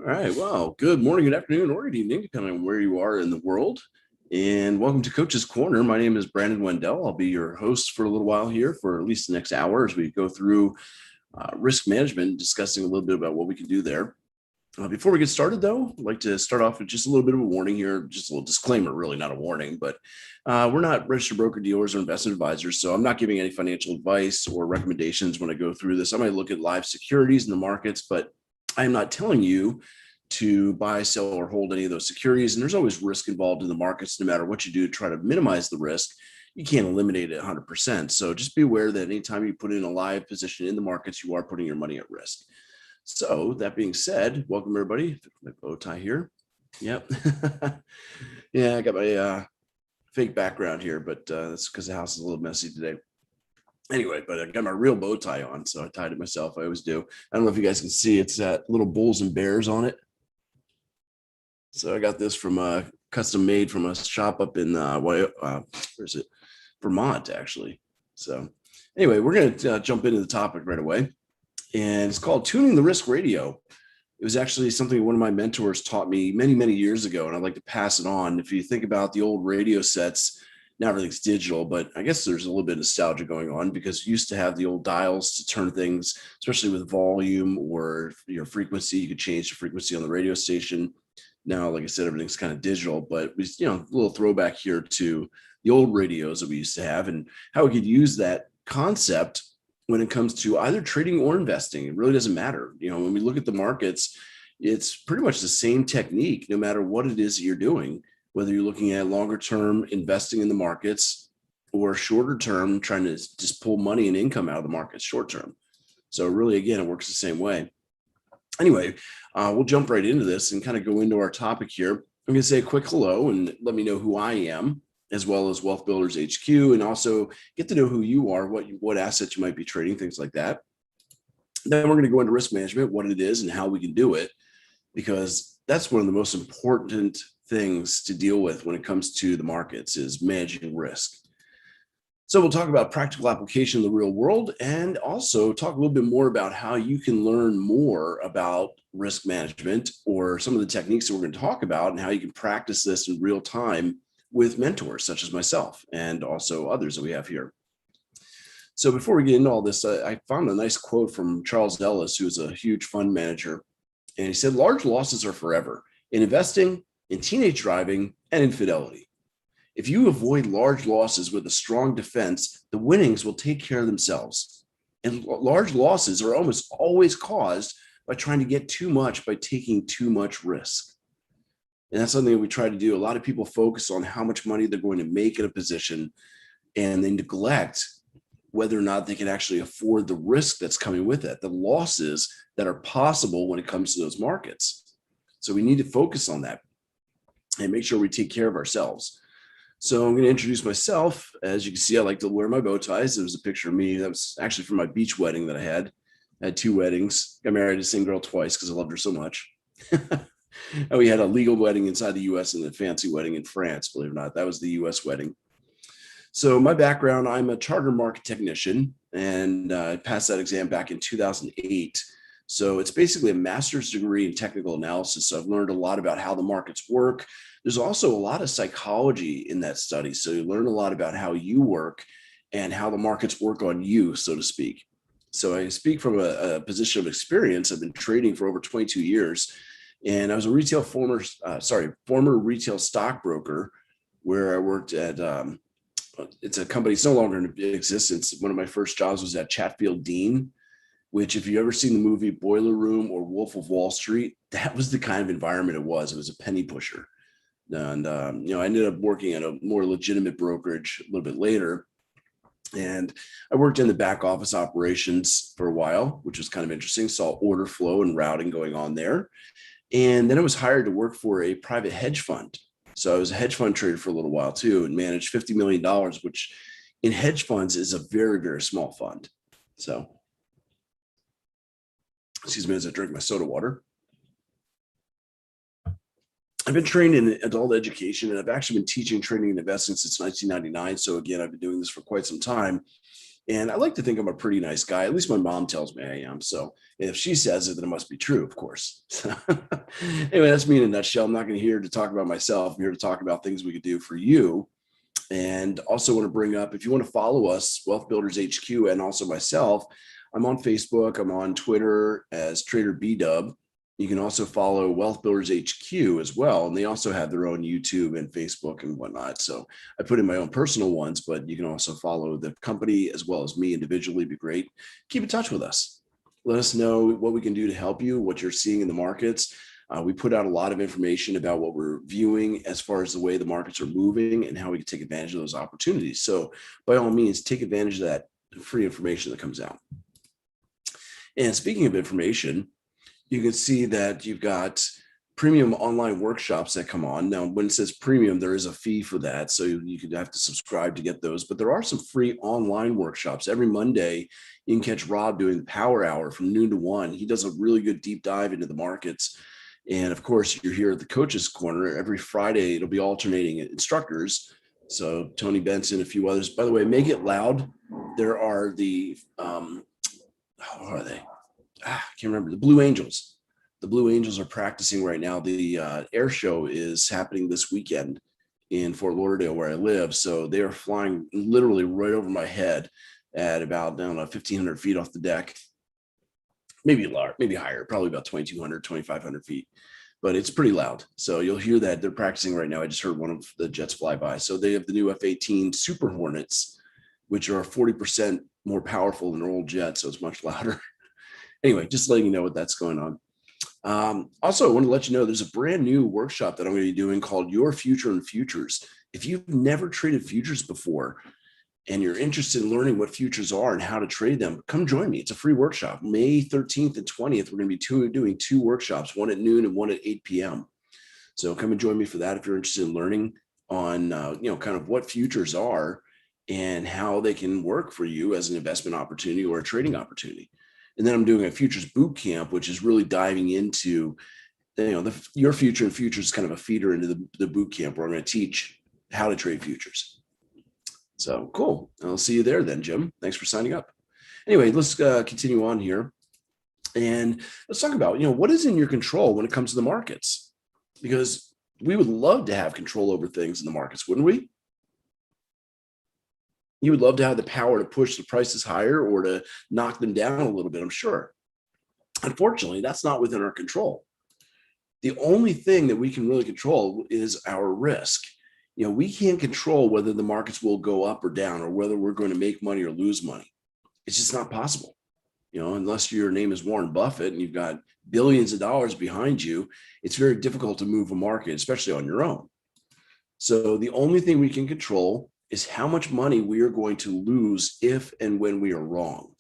All right. Well, good morning, good afternoon, or good evening, depending on where you are in the world. And welcome to Coach's Corner. My name is Brandon Wendell. I'll be your host for a little while here for at least the next hour as we go through risk management, discussing a little bit about what we can do there. Before we get started, though, I'd like to start off with just a little bit of a warning here, just a little disclaimer, really not a warning, but we're not registered broker dealers or investment advisors, so I'm not giving any financial advice or recommendations when I go through this. I might look at live securities in the markets, but I'm not telling you to buy, sell, or hold any of those securities. And there's always risk involved in the markets, no matter what you do to try to minimize the risk. You can't eliminate it 100%. So just be aware that anytime you put in a live position in the markets, you are putting your money at risk. So that being said, welcome everybody. My bow tie here. Yep. Yeah, I got my fake background here, but that's because the house is a little messy today. Anyway, but I got my real bow tie on, so I tied it myself. I always do. I don't know if you guys can see, it's got little bulls and bears on it. So I got this from custom made from a shop up in where is it? Vermont, actually. So anyway, we're going to jump into the topic right away. And it's called Tuning the Risk Radio. It was actually something one of my mentors taught me many, many years ago, and I'd like to pass it on. If you think about the old radio sets, now everything's digital, but I guess there's a little bit of nostalgia going on because you used to have the old dials to turn things, especially with volume or your frequency. You could change the frequency on the radio station. Now, like I said, everything's kind of digital, but we, a little throwback here to the old radios that we used to have and how we could use that concept when it comes to either trading or investing. It really doesn't matter. When we look at the markets, it's pretty much the same technique, no matter what it is that you're doing, whether you're looking at longer term investing in the markets or shorter term, trying to just pull money and income out of the markets short term. So really, again, it works the same way. Anyway, we'll jump right into this and kind of go into our topic here. I'm going to say a quick hello and let me know who I am, as well as Wealth Builders HQ, and also get to know who you are, what assets you might be trading, things like that. Then we're going to go into risk management, what it is and how we can do it, because that's one of the most important things to deal with when it comes to the markets is managing risk. So we'll talk about practical application in the real world and also talk a little bit more about how you can learn more about risk management or some of the techniques that we're going to talk about and how you can practice this in real time with mentors such as myself and also others that we have here. So before we get into all this, I found a nice quote from Charles Ellis, who is a huge fund manager. And he said, large losses are forever in investing, in teenage driving, and infidelity. If you avoid large losses with a strong defense, the winnings will take care of themselves. And large losses are almost always caused by trying to get too much by taking too much risk. And that's something that we try to do. A lot of people focus on how much money they're going to make in a position, and they neglect whether or not they can actually afford the risk that's coming with it, the losses that are possible when it comes to those markets. So we need to focus on that and make sure we take care of ourselves. So I'm going to introduce myself. As you can see, I like to wear my bow ties. There was a picture of me that was actually from my beach wedding that I had. I had 2 weddings. Got married to the same girl twice because I loved her so much. And we had a legal wedding inside the U.S. and a fancy wedding in France, believe it or not. That was the U.S. wedding. So my background, I'm a charter market technician, and I passed that exam back in 2008. So it's basically a master's degree in technical analysis. So I've learned a lot about how the markets work. There's also a lot of psychology in that study. So you learn a lot about how you work and how the markets work on you, so to speak. So I speak from a position of experience. I've been trading for over 22 years. And I was a former retail stockbroker where I worked at, it's a company, it's no longer in existence. One of my first jobs was at Chatfield Dean, which if you ever seen the movie Boiler Room or Wolf of Wall Street, that was the kind of environment it was. It was a penny pusher. And, I ended up working at a more legitimate brokerage a little bit later. And I worked in the back office operations for a while, which was kind of interesting. Saw order flow and routing going on there. And then I was hired to work for a private hedge fund. So I was a hedge fund trader for a little while too and managed $50 million, which in hedge funds is a very, very small fund. So, excuse me as I drink my soda water. I've been trained in adult education, and I've actually been teaching trading and investing since 1999. So again, I've been doing this for quite some time. And I like to think I'm a pretty nice guy. At least my mom tells me I am. So if she says it, then it must be true, of course. Anyway, that's me in a nutshell. I'm not going to here to talk about myself. I'm here to talk about things we could do for you. And also want to bring up, if you want to follow us, Wealth Builders HQ, and also myself, I'm on Facebook. I'm on Twitter as Trader B-Dub. You can also follow Wealth Builders HQ as well. And they also have their own YouTube and Facebook and whatnot. So I put in my own personal ones, but you can also follow the company as well as me individually. It'd be great. Keep in touch with us. Let us know what we can do to help you, what you're seeing in the markets. We put out a lot of information about what we're viewing as far as the way the markets are moving and how we can take advantage of those opportunities. So by all means, take advantage of that free information that comes out. And speaking of information, you can see that you've got premium online workshops that come on. Now, when it says premium, there is a fee for that. So you could have to subscribe to get those, but there are some free online workshops. Every Monday, you can catch Rob doing the Power Hour from noon to 1. He does a really good deep dive into the markets. And of course, you're here at the Coaches Corner. Every Friday, it'll be alternating instructors. So Tony Benson, a few others. By the way, make it loud. There are the, how are they? I can't remember, the Blue Angels. The Blue Angels are practicing right now. The air show is happening this weekend in Fort Lauderdale, where I live. So they are flying literally right over my head at about, I don't know, 1,500 feet off the deck. Maybe lower, maybe higher, probably about 2,200, 2,500 feet. But it's pretty loud. So you'll hear that they're practicing right now. I just heard one of the jets fly by. So they have the new F-18 Super Hornets, which are 40% more powerful than their old jets. So it's much louder. Anyway, just letting you know what that's going on. Also, I want to let you know there's a brand new workshop that I'm going to be doing called Your Future in Futures. If you've never traded futures before and you're interested in learning what futures are and how to trade them, come join me. It's a free workshop. May 13th and 20th, we're going to be doing two workshops, one at noon and one at 8 p.m. So come and join me for that if you're interested in learning on, kind of what futures are and how they can work for you as an investment opportunity or a trading opportunity. And then I'm doing a futures boot camp, which is really diving into, your future and futures is kind of a feeder into the boot camp where I'm going to teach how to trade futures. So cool. I'll see you there then, Jim. Thanks for signing up. Anyway, let's continue on here. And let's talk about, what is in your control when it comes to the markets? Because we would love to have control over things in the markets, wouldn't we? You would love to have the power to push the prices higher or to knock them down a little bit, I'm sure. Unfortunately, that's not within our control. The only thing that we can really control is our risk. We can't control whether the markets will go up or down or whether we're going to make money or lose money. It's just not possible. Unless your name is Warren Buffett and you've got billions of dollars behind you, it's very difficult to move a market, especially on your own. So the only thing we can control is how much money we are going to lose if and when we are wrong.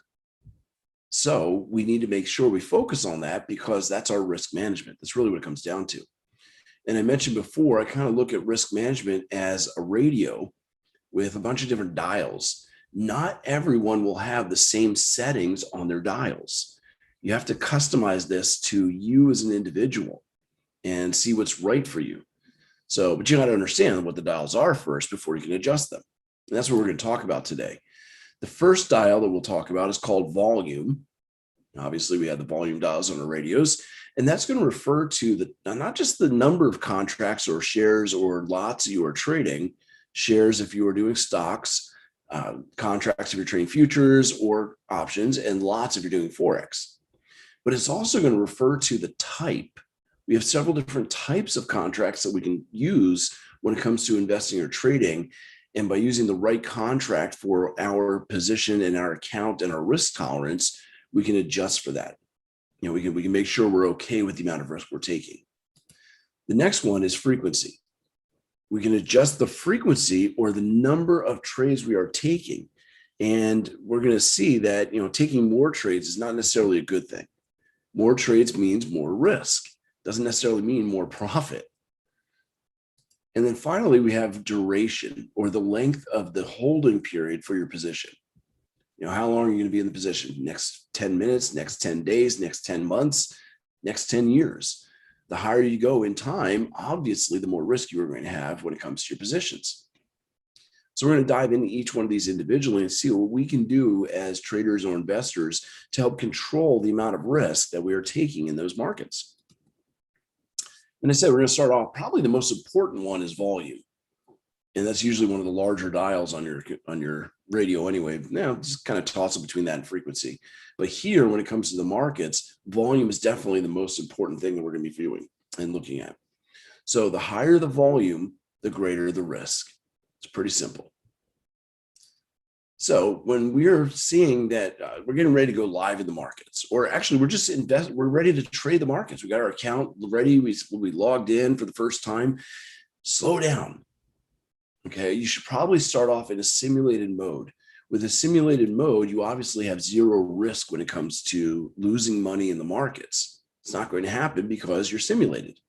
So we need to make sure we focus on that because that's our risk management. That's really what it comes down to. And I mentioned before, I kind of look at risk management as a radio with a bunch of different dials. Not everyone will have the same settings on their dials. You have to customize this to you as an individual and see what's right for you. But you got to understand what the dials are first before you can adjust them. And that's what we're going to talk about today. The first dial that we'll talk about is called volume. Obviously, we have the volume dials on our radios, and that's going to refer to not just the number of contracts or shares or lots you are trading, shares if you are doing stocks, contracts if you're trading futures or options, and lots if you're doing Forex. But it's also going to refer to the type. We have several different types of contracts that we can use when it comes to investing or trading. And by using the right contract for our position and our account and our risk tolerance, we can adjust for that. We can make sure we're okay with the amount of risk we're taking. The next one is frequency. We can adjust the frequency or the number of trades we are taking. And we're going to see that, taking more trades is not necessarily a good thing. More trades means more risk. Doesn't necessarily mean more profit. And then finally, we have duration or the length of the holding period for your position. How long are you going to be in the position? Next 10 minutes, next 10 days, next 10 months, next 10 years. The higher you go in time, obviously, the more risk you are going to have when it comes to your positions. So we're going to dive into each one of these individually and see what we can do as traders or investors to help control the amount of risk that we are taking in those markets. And I said, we're going to start off, probably the most important one is volume. And that's usually one of the larger dials on your radio anyway. Now, just kind of toss it between that and frequency. But here, when it comes to the markets, volume is definitely the most important thing that we're going to be viewing and looking at. So the higher the volume, the greater the risk. It's pretty simple. So when we're seeing that we're getting ready to go live in the markets, or actually we're ready to trade the markets. We got our account ready. We logged in for the first time. Slow down. Okay, you should probably start off in a simulated mode. With a simulated mode, you obviously have zero risk when it comes to losing money in the markets. It's not going to happen because you're simulated.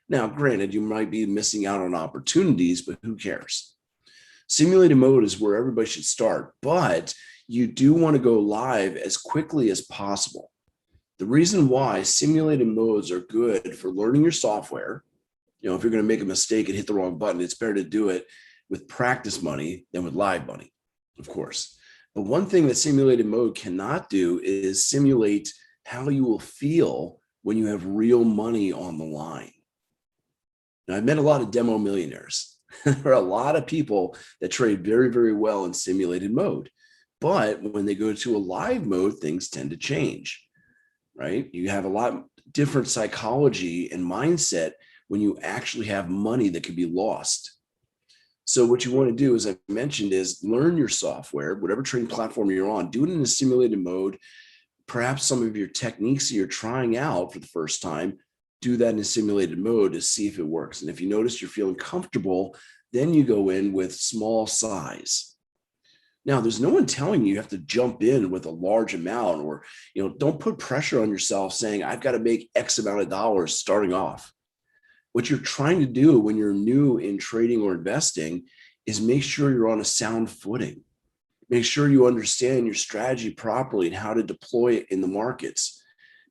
Now, granted, you might be missing out on opportunities, but who cares? Simulated mode is where everybody should start, but you do want to go live as quickly as possible. The reason why simulated modes are good for learning your software, if you're going to make a mistake and hit the wrong button, it's better to do it with practice money than with live money, of course. But one thing that simulated mode cannot do is simulate how you will feel when you have real money on the line. Now, I've met a lot of demo millionaires. There are a lot of people that trade very, very well in simulated mode. But when they go to a live mode, things tend to change, right? You have a lot different psychology and mindset when you actually have money that could be lost. So what you want to do, as I mentioned, is learn your software, whatever trading platform you're on, do it in a simulated mode. Perhaps some of your techniques that you're trying out for the first time, do that in a simulated mode to see if it works. And if you notice you're feeling comfortable, then you go in with small size. Now, there's no one telling you have to jump in with a large amount, or, don't put pressure on yourself saying, I've got to make X amount of dollars starting off. What you're trying to do when you're new in trading or investing is make sure you're on a sound footing. Make sure you understand your strategy properly and how to deploy it in the markets.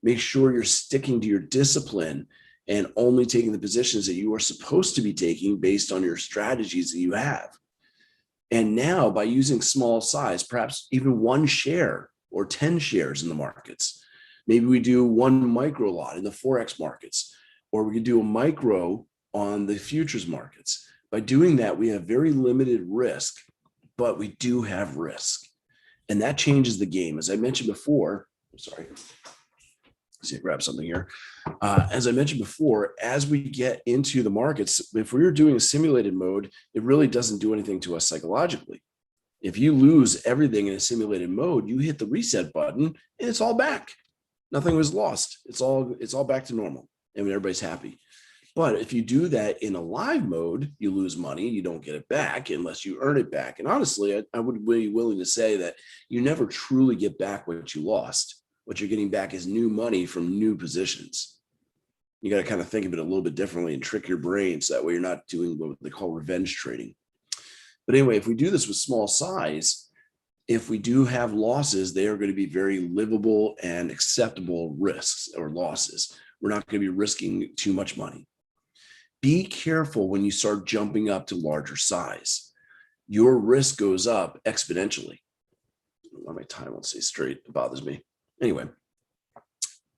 Make sure you're sticking to your discipline and only taking the positions that you are supposed to be taking based on your strategies that you have. And now, by using small size, perhaps even 1 share or 10 shares in the markets, maybe we do 1 micro lot in the Forex markets, or we could do a micro on the futures markets. By doing that, we have very limited risk, but we do have risk. And that changes the game. As I mentioned before, see, grab something here. As I mentioned before, as we get into the markets, if we were doing a simulated mode, it really doesn't do anything to us psychologically. If you lose everything in a simulated mode, you hit the reset button and it's all back. Nothing was lost. It's all back to normal, and everybody's happy. But if you do that in a live mode, you lose money. You don't get it back unless you earn it back. And honestly, I would be willing to say that you never truly get back what you lost. What you're getting back is new money from new positions. You got to kind of think of it a little bit differently and trick your brain so that way you're not doing what they call revenge trading. But anyway, if we do this with small size, if we do have losses, they are going to be very livable and acceptable risks or losses. We're not going to be risking too much money. Be careful when you start jumping up to larger size. Your risk goes up exponentially. My time won't stay straight. It bothers me. Anyway,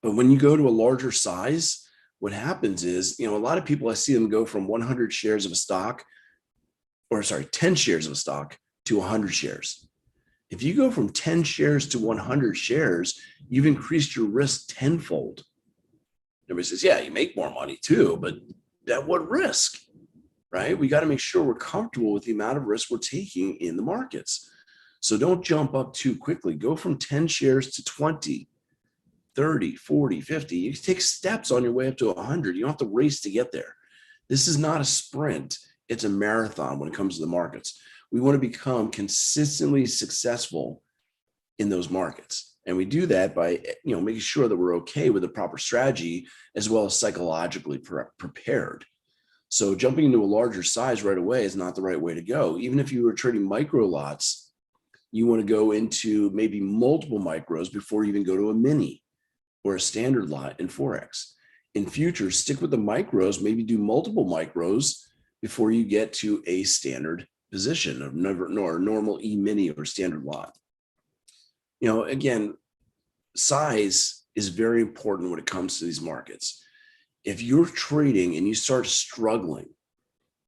but when you go to a larger size, what happens is, a lot of people, I see them go from 100 shares of a stock, 10 shares of a stock to 100 shares. If you go from 10 shares to 100 shares, you've increased your risk tenfold. Everybody says, yeah, you make more money too, but at what risk, right? We got to make sure we're comfortable with the amount of risk we're taking in the markets. So don't jump up too quickly. Go from 10 shares to 20, 30, 40, 50. You take steps on your way up to 100. You don't have to race to get there. This is not a sprint. It's a marathon when it comes to the markets. We want to become consistently successful in those markets. And we do that by, making sure that we're okay with the proper strategy as well as psychologically prepared. So jumping into a larger size right away is not the right way to go. Even if you were trading micro lots, you want to go into maybe multiple micros before you even go to a mini or a standard lot in Forex. In futures, stick with the micros, maybe do multiple micros before you get to a standard position of normal E-mini or standard lot. Again, size is very important when it comes to these markets. If you're trading and you start struggling,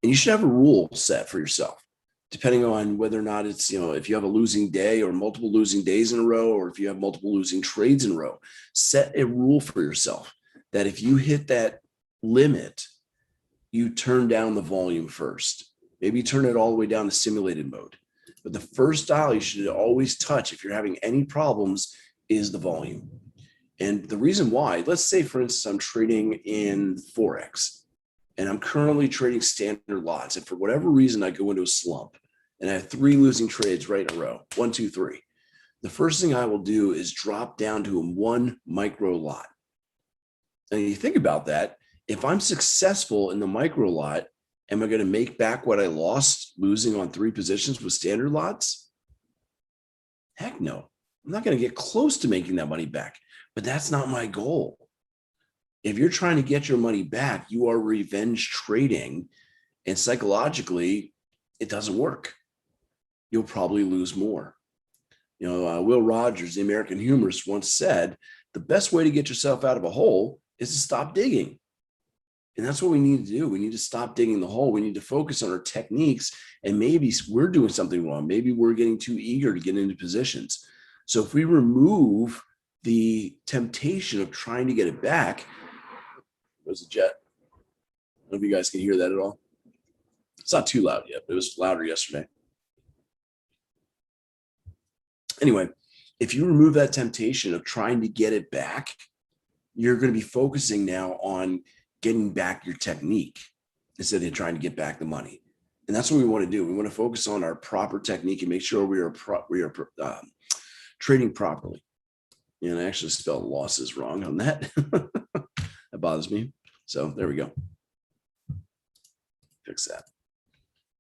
and you should have a rule set for yourself, depending on whether or not it's, if you have a losing day or multiple losing days in a row, or if you have multiple losing trades in a row, set a rule for yourself that if you hit that limit, you turn down the volume first. Maybe turn it all the way down to simulated mode. But the first dial you should always touch if you're having any problems is the volume. And the reason why, let's say, for instance, I'm trading in Forex and I'm currently trading standard lots. And for whatever reason, I go into a slump and I have 3 losing trades right in a row, 1, 2, 3. The first thing I will do is drop down to a 1 micro lot. And you think about that, if I'm successful in the micro lot, am I going to make back what I lost losing on 3 positions with standard lots? Heck no. I'm not going to get close to making that money back, but that's not my goal. If you're trying to get your money back, you are revenge trading, and psychologically, it doesn't work. You'll probably lose more. Will Rogers, the American humorist, once said, the best way to get yourself out of a hole is to stop digging. And that's what we need to do. We need to stop digging the hole. We need to focus on our techniques, and maybe we're doing something wrong. Maybe we're getting too eager to get into positions. So if we remove the temptation of trying to get it back, there's a jet. I don't know if you guys can hear that at all. It's not too loud yet, but it was louder yesterday. Anyway, if you remove that temptation of trying to get it back, you're going to be focusing now on getting back your technique instead of trying to get back the money. And that's what we want to do. We want to focus on our proper technique and make sure we are trading properly. And I actually spelled losses wrong on that. That bothers me. So there we go. Fix that.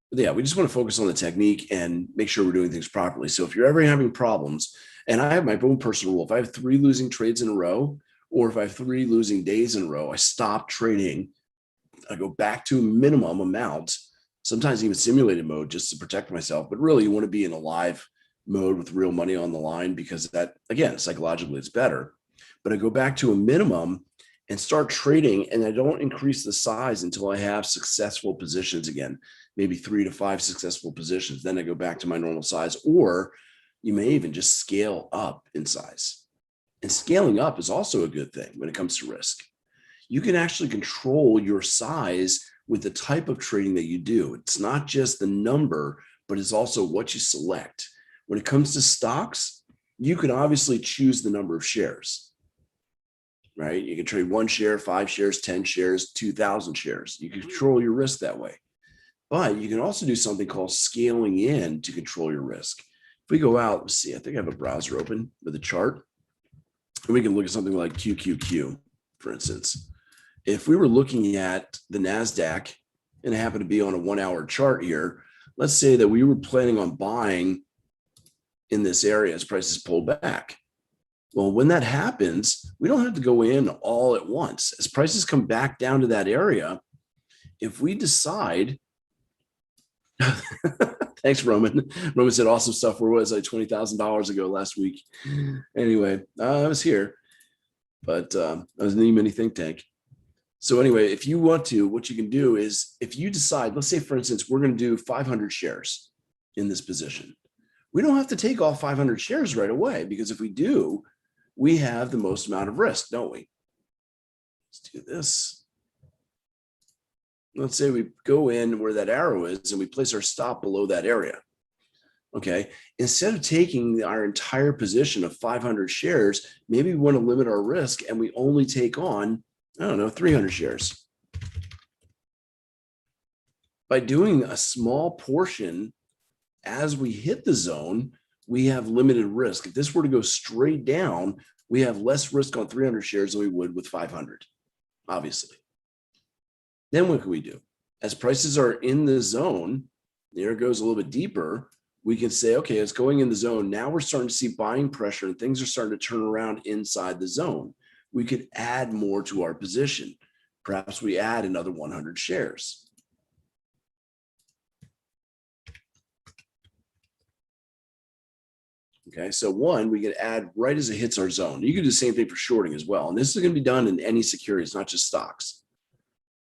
But yeah, we just want to focus on the technique and make sure we're doing things properly. So if you're ever having problems, and I have my own personal rule, if I have 3 losing trades in a row, or if I have 3 losing days in a row, I stop trading. I go back to a minimum amount, sometimes even simulated mode, just to protect myself. But really, you want to be in a live mode with real money on the line, because that, again, psychologically, it's better. But I go back to a minimum and start trading, and I don't increase the size until I have successful positions again, maybe 3 to 5 successful positions. Then I go back to my normal size, or you may even just scale up in size. And scaling up is also a good thing when it comes to risk. You can actually control your size with the type of trading that you do. It's not just the number, but it's also what you select. When it comes to stocks, you can obviously choose the number of shares, right? You can trade 1 share, 5 shares, 10 shares, 2,000 shares. You can control your risk that way. But you can also do something called scaling in to control your risk. If we go out, let's see, I think I have a browser open with a chart. And we can look at something like QQQ, for instance. If we were looking at the NASDAQ and it happened to be on a 1-hour chart here, let's say that we were planning on buying in this area as prices pull back. Well, when that happens, we don't have to go in all at once. As prices come back down to that area, if we decide, thanks, Roman. Roman said awesome stuff. Where was I $20,000 ago last week? Anyway, I was here, but I was in the E-mini think tank. So anyway, if you want to, what you can do is, if you decide, let's say, for instance, we're going to do 500 shares in this position. We don't have to take all 500 shares right away, because if we do, we have the most amount of risk, don't we? Let's do this. Let's say we go in where that arrow is and we place our stop below that area. Okay. Instead of taking our entire position of 500 shares, maybe we want to limit our risk and we only take on, 300 shares. By doing a small portion as we hit the zone, we have limited risk. If this were to go straight down, we have less risk on 300 shares than we would with 500, obviously. Then what can we do? As prices are in the zone, there it goes a little bit deeper, we can say, okay, it's going in the zone. Now we're starting to see buying pressure and things are starting to turn around inside the zone. We could add more to our position. Perhaps we add another 100 shares. Okay, so one, we could add right as it hits our zone. You can do the same thing for shorting as well. And this is going to be done in any securities, not just stocks.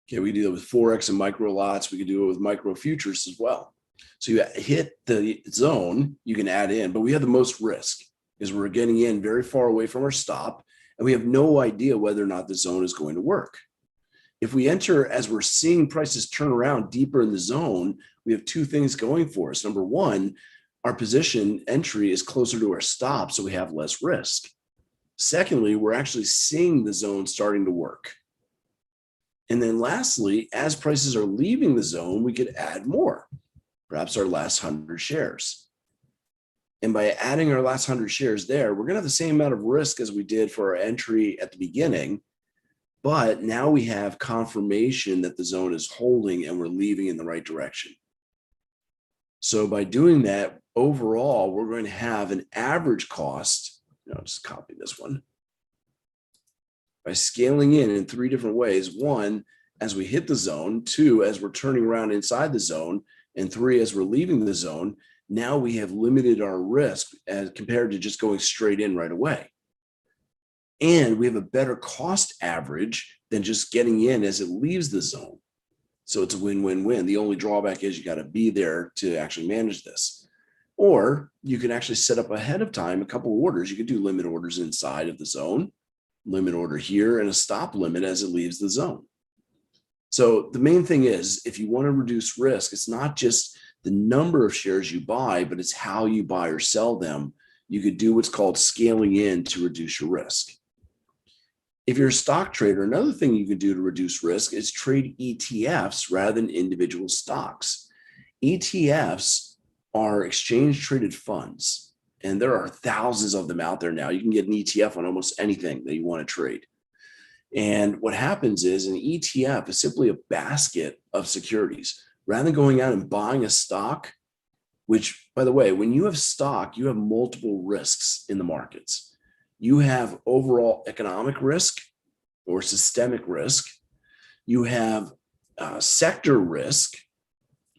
Okay, we do that with Forex and micro lots. We can do it with micro futures as well. So you hit the zone, you can add in, but we have the most risk because we're getting in very far away from our stop, and we have no idea whether or not the zone is going to work. If we enter as we're seeing prices turn around deeper in the zone, we have two things going for us. Number one, our position entry is closer to our stop, so we have less risk. Secondly, we're actually seeing the zone starting to work. And then lastly, as prices are leaving the zone, we could add more, perhaps our last 100 shares. And by adding our last 100 shares there, we're going to have the same amount of risk as we did for our entry at the beginning. But now we have confirmation that the zone is holding and we're leaving in the right direction. So by doing that, overall, we're going to have an average cost. I'll just copy this one. By scaling in three different ways. One, as we hit the zone. Two, as we're turning around inside the zone. And three, as we're leaving the zone. Now we have limited our risk as compared to just going straight in right away. And we have a better cost average than just getting in as it leaves the zone. So it's a win-win-win. The only drawback is you got to be there to actually manage this. Or you can actually set up ahead of time a couple of orders. You could do limit orders inside of the zone, limit order here, and a stop limit as it leaves the zone. So the main thing is, if you want to reduce risk, it's not just the number of shares you buy, but it's how you buy or sell them. You could do what's called scaling in to reduce your risk. If you're a stock trader, another thing you can do to reduce risk is trade ETFs rather than individual stocks. ETFs are exchange traded funds, and there are thousands of them out there now. You can get an ETF on almost anything that you want to trade. And what happens is an ETF is simply a basket of securities. Rather than going out and buying a stock, which, by the way, when you have stock, you have multiple risks in the markets. You have overall economic risk or systemic risk. You have sector risk,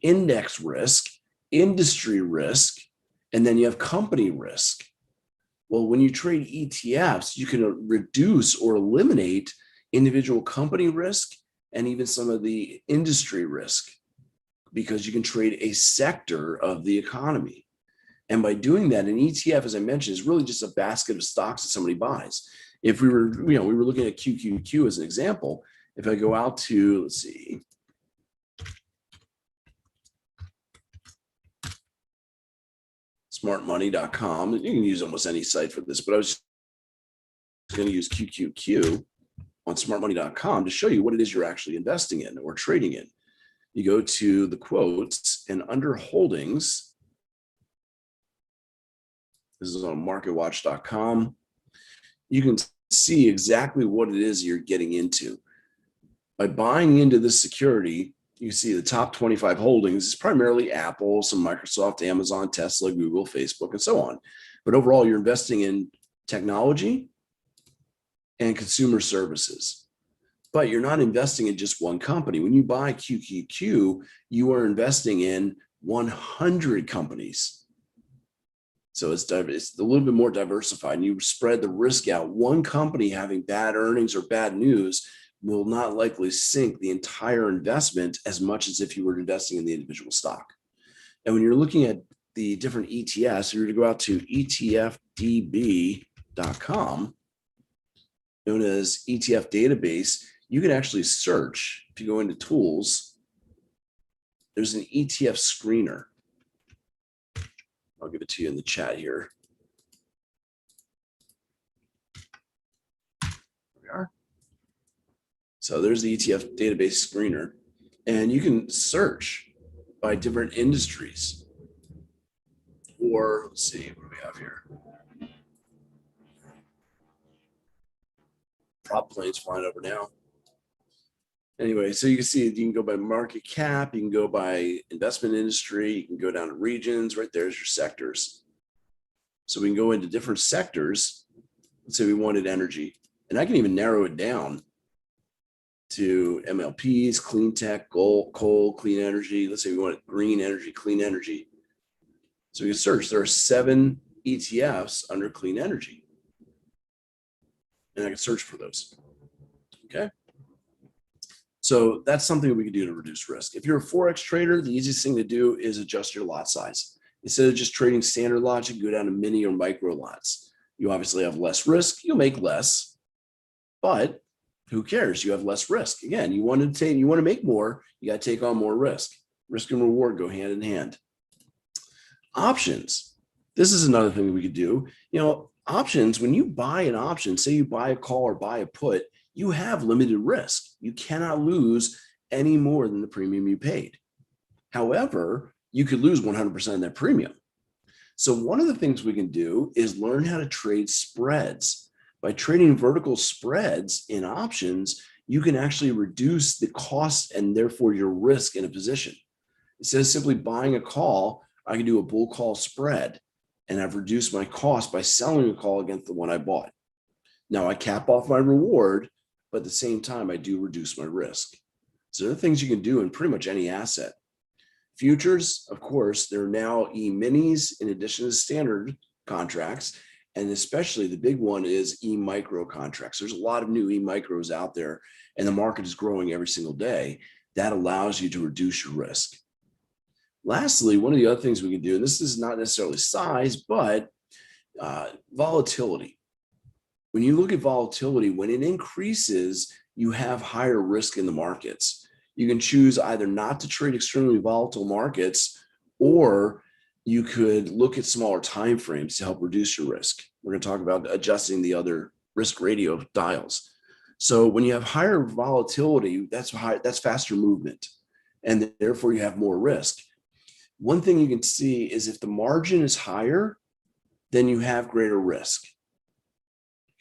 index risk, industry risk, and then you have company risk. Well, when you trade ETFs, you can reduce or eliminate individual company risk and even some of the industry risk because you can trade a sector of the economy. And by doing that, an ETF, as I mentioned, is really just a basket of stocks that somebody buys. If we were, we were looking at QQQ as an example. If I go out to, let's see, smartmoney.com, you can use almost any site for this, but I was going to use QQQ on smartmoney.com to show you what it is you're actually investing in or trading in. You go to the quotes and under holdings, this is on marketwatch.com. You can see exactly what it is you're getting into. By buying into this security, you see the top 25 holdings is primarily Apple, some Microsoft, Amazon, Tesla, Google, Facebook, and so on. But overall, you're investing in technology and consumer services. But you're not investing in just one company. When you buy QQQ, you are investing in 100 companies. So it's a little bit more diversified, and you spread the risk out. One company having bad earnings or bad news will not likely sink the entire investment as much as if you were investing in the individual stock. And when you're looking at the different ETFs, you're going to go out to etfdb.com, known as ETF database. You can actually search. If you go into tools, there's an ETF screener. I'll give it to you in the chat here. There we are. So there's the ETF database screener, and you can search by different industries. Or let's see, what do we have here? Prop plane's flying over now. Anyway, so you can see you can go by market cap, you can go by investment industry, you can go down to regions. Right there's your sectors. So we can go into different sectors. Let's say we wanted energy, and I can even narrow it down to MLPs, clean tech, coal, clean energy. Let's say we want green energy, clean energy. So we can search. There are 7 ETFs under clean energy. And I can search for those. Okay. So that's something we can do to reduce risk. If you're a Forex trader, the easiest thing to do is adjust your lot size. Instead of just trading standard lots, you can go down to mini or micro lots. You obviously have less risk. You'll make less, but who cares? You have less risk. Again, you want to make more, you got to take on more risk. Risk and reward go hand in hand. Options. This is another thing that we could do. Options, when you buy an option, say you buy a call or buy a put, you have limited risk. You cannot lose any more than the premium you paid. However, you could lose 100% of that premium. So one of the things we can do is learn how to trade spreads. By trading vertical spreads in options, you can actually reduce the cost and therefore your risk in a position. Instead of simply buying a call, I can do a bull call spread, and I've reduced my cost by selling a call against the one I bought. Now I cap off my reward, but at the same time, I do reduce my risk. So there are things you can do in pretty much any asset. Futures, of course, there are now E-minis in addition to standard contracts. And especially the big one is E-micro contracts. There's a lot of new E-micros out there, and the market is growing every single day. That allows you to reduce your risk. Lastly, one of the other things we can do, and this is not necessarily size, but volatility. When you look at volatility, when it increases, you have higher risk in the markets. You can choose either not to trade extremely volatile markets, or you could look at smaller time frames to help reduce your risk. We're going to talk about adjusting the other risk radio dials. So when you have higher volatility, that's faster movement, and therefore you have more risk. One thing you can see is if the margin is higher, then you have greater risk.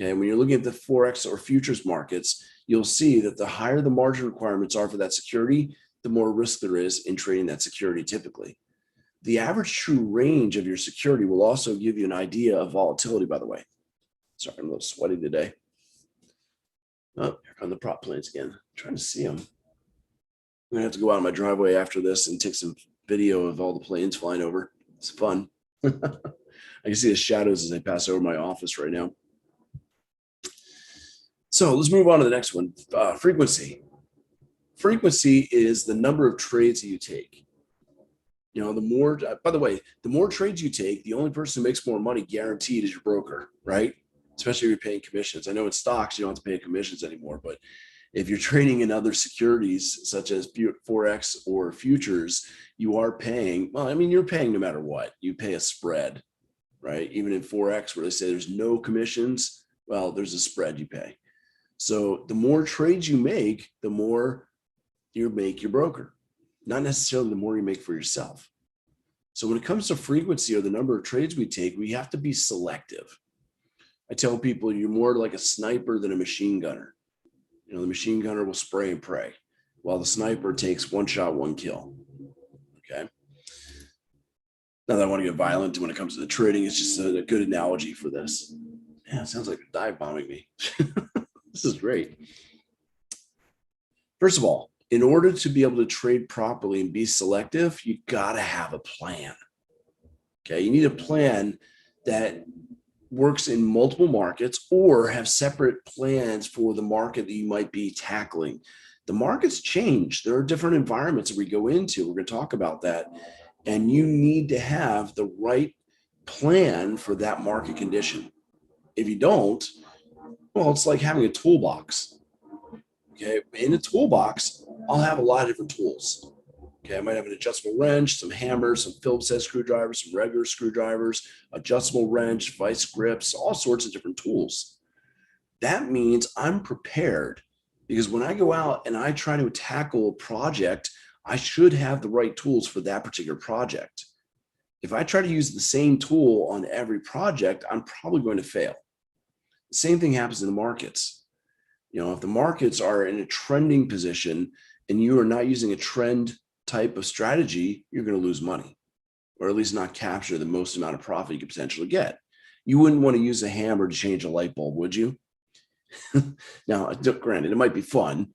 Okay, when you're looking at the Forex or futures markets, you'll see that the higher the margin requirements are for that security, the more risk there is in trading that security typically. The average true range of your security will also give you an idea of volatility, by the way. Sorry, I'm a little sweaty today. Oh, here come the prop planes again. I'm trying to see them. I'm gonna have to go out on my driveway after this and take some video of all the planes flying over. It's fun. I can see the shadows as they pass over my office right now. So let's move on to the next one. Frequency. Frequency is the number of trades that you take. The more, by the way, the more trades you take, the only person who makes more money guaranteed is your broker, right? Especially if you're paying commissions. I know in stocks, you don't have to pay commissions anymore, but if you're trading in other securities, such as Forex or futures, you are paying, you're paying no matter what. You pay a spread, right? Even in Forex, where they say there's no commissions, well, there's a spread you pay. So the more trades you make, the more you make your broker, not necessarily the more you make for yourself. So when it comes to frequency or the number of trades we take, we have to be selective. I tell people you're more like a sniper than a machine gunner. The machine gunner will spray and pray, while the sniper takes one shot, one kill. Okay. Not that I want to get violent when it comes to the trading. It's just a good analogy for this. Yeah, it sounds like they're dive bombing me. This is great. First of all, in order to be able to trade properly and be selective, you got to have a plan. Okay, you need a plan that works in multiple markets, or have separate plans for the market that you might be tackling. The markets change. There are different environments that we go into. We're going to talk about that. And you need to have the right plan for that market condition. If you don't, well, it's like having a toolbox. Okay, in a toolbox, I'll have a lot of different tools. Okay, I might have an adjustable wrench, some hammers, some Phillips head screwdrivers, some regular screwdrivers, adjustable wrench, vice grips, all sorts of different tools. That means I'm prepared, because when I go out and I try to tackle a project, I should have the right tools for that particular project. If I try to use the same tool on every project, I'm probably going to fail. The same thing happens in the markets. If the markets are in a trending position and you are not using a trend type of strategy, you're going to lose money, or at least not capture the most amount of profit you could potentially get. You wouldn't want to use a hammer to change a light bulb, would you? Now, granted, it might be fun,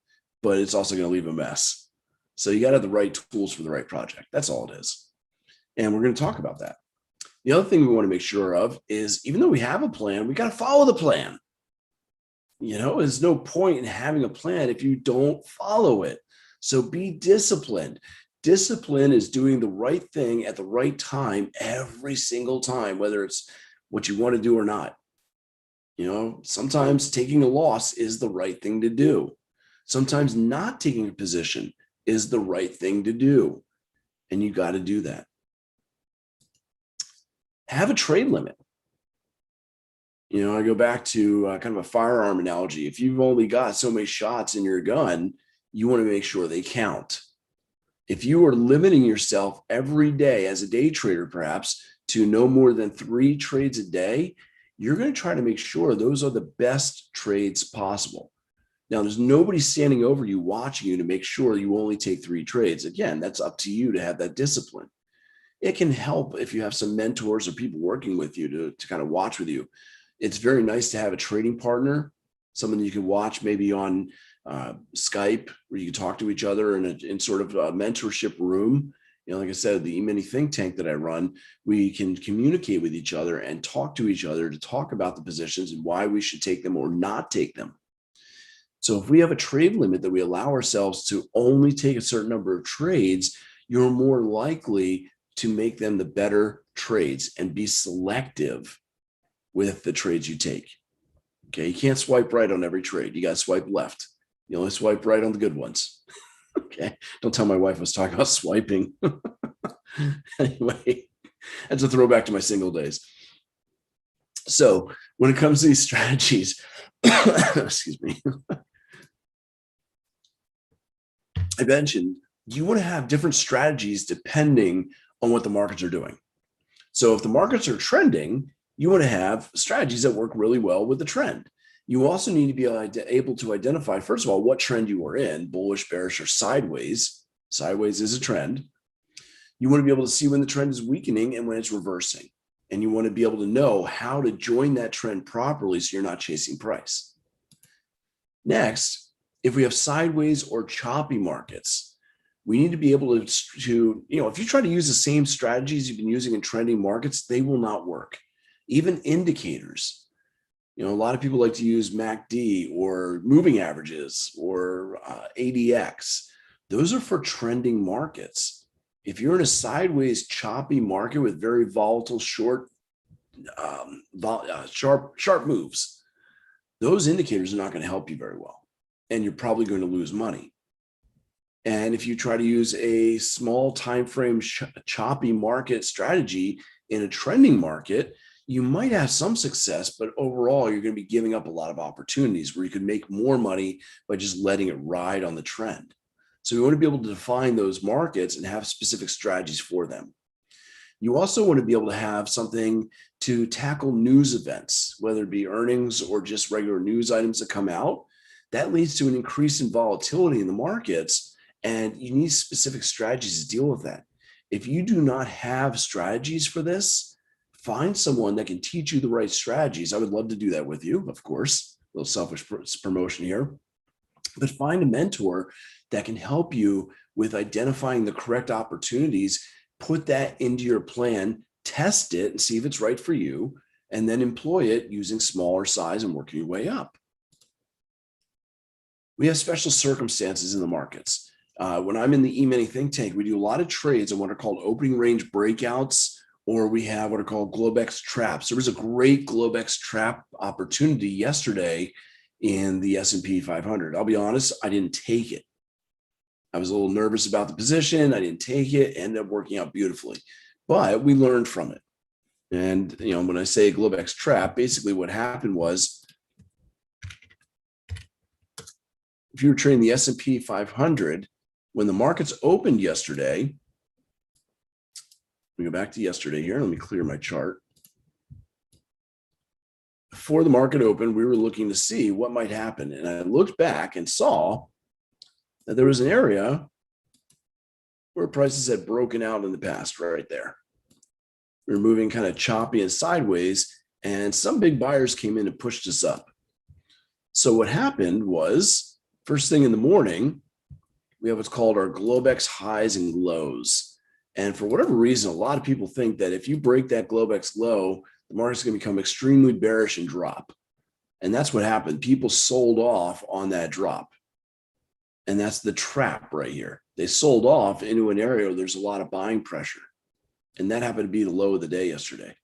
but it's also going to leave a mess. So you got to have the right tools for the right project. That's all it is. And we're going to talk about that. The other thing we want to make sure of is even though we have a plan, we got to follow the plan. There's no point in having a plan if you don't follow it. So be disciplined. Discipline is doing the right thing at the right time every single time, whether it's what you want to do or not. Sometimes taking a loss is the right thing to do. Sometimes not taking a position is the right thing to do. And you got to do that. Have a trade limit. I go back to kind of a firearm analogy. If you've only got so many shots in your gun, you want to make sure they count. If you are limiting yourself every day as a day trader, perhaps to no more than 3 trades a day, you're going to try to make sure those are the best trades possible. Now, there's nobody standing over you watching you to make sure you only take 3 trades. Again, that's up to you to have that discipline. It can help if you have some mentors or people working with you to kind of watch with you. It's very nice to have a trading partner, someone you can watch maybe on Skype, where you can talk to each other in sort of a mentorship room. Like I said, the E-mini think tank that I run, we can communicate with each other and talk to each other to talk about the positions and why we should take them or not take them. So if we have a trade limit that we allow ourselves to only take a certain number of trades, you're more likely to make them the better trades and be selective with the trades you take. Okay, you can't swipe right on every trade. You got to swipe left. You only swipe right on the good ones. Okay, don't tell my wife I was talking about swiping. Anyway, that's a throwback to my single days. So when it comes to these strategies, excuse me, I mentioned you want to have different strategies depending on what the markets are doing. So if the markets are trending, you want to have strategies that work really well with the trend. You also need to be able to identify, first of all, what trend you are in, bullish, bearish, or sideways. Sideways is a trend. You want to be able to see when the trend is weakening and when it's reversing. And you want to be able to know how to join that trend properly so you're not chasing price. Next, if we have sideways or choppy markets, we need to be able to if you try to use the same strategies you've been using in trending markets, they will not work. Even indicators. A lot of people like to use MACD or moving averages or ADX. Those are for trending markets. If you're in a sideways, choppy market with very volatile, short, sharp moves, those indicators are not going to help you very well, and you're probably going to lose money. And if you try to use a small time frame choppy market strategy in a trending market, you might have some success, but overall, you're going to be giving up a lot of opportunities where you could make more money by just letting it ride on the trend. So you want to be able to define those markets and have specific strategies for them. You also want to be able to have something to tackle news events, whether it be earnings or just regular news items that come out. That leads to an increase in volatility in the markets, and you need specific strategies to deal with that. If you do not have strategies for this, find someone that can teach you the right strategies. I would love to do that with you, of course, a little selfish promotion here, but find a mentor that can help you with identifying the correct opportunities, put that into your plan, test it and see if it's right for you, and then employ it using smaller size and working your way up. We have special circumstances in the markets. When I'm in the E-mini think tank, we do a lot of trades on what are called opening range breakouts, or we have what are called Globex traps. There was a great Globex trap opportunity yesterday in the S&P 500. I'll be honest, I didn't take it. I was a little nervous about the position. I didn't take it. Ended up working out beautifully, but we learned from it. And when I say Globex trap, basically what happened was, if you were trading the S&P 500, when the markets opened yesterday, let me go back to yesterday here. Let me clear my chart. Before the market opened, we were looking to see what might happen. And I looked back and saw that there was an area where prices had broken out in the past right there. We were moving kind of choppy and sideways, and some big buyers came in and pushed us up. So what happened was, first thing in the morning, we have what's called our Globex highs and lows. And for whatever reason, a lot of people think that if you break that Globex low, the market's going to become extremely bearish and drop. And that's what happened. People sold off on that drop. And that's the trap right here. They sold off into an area where there's a lot of buying pressure. And that happened to be the low of the day yesterday.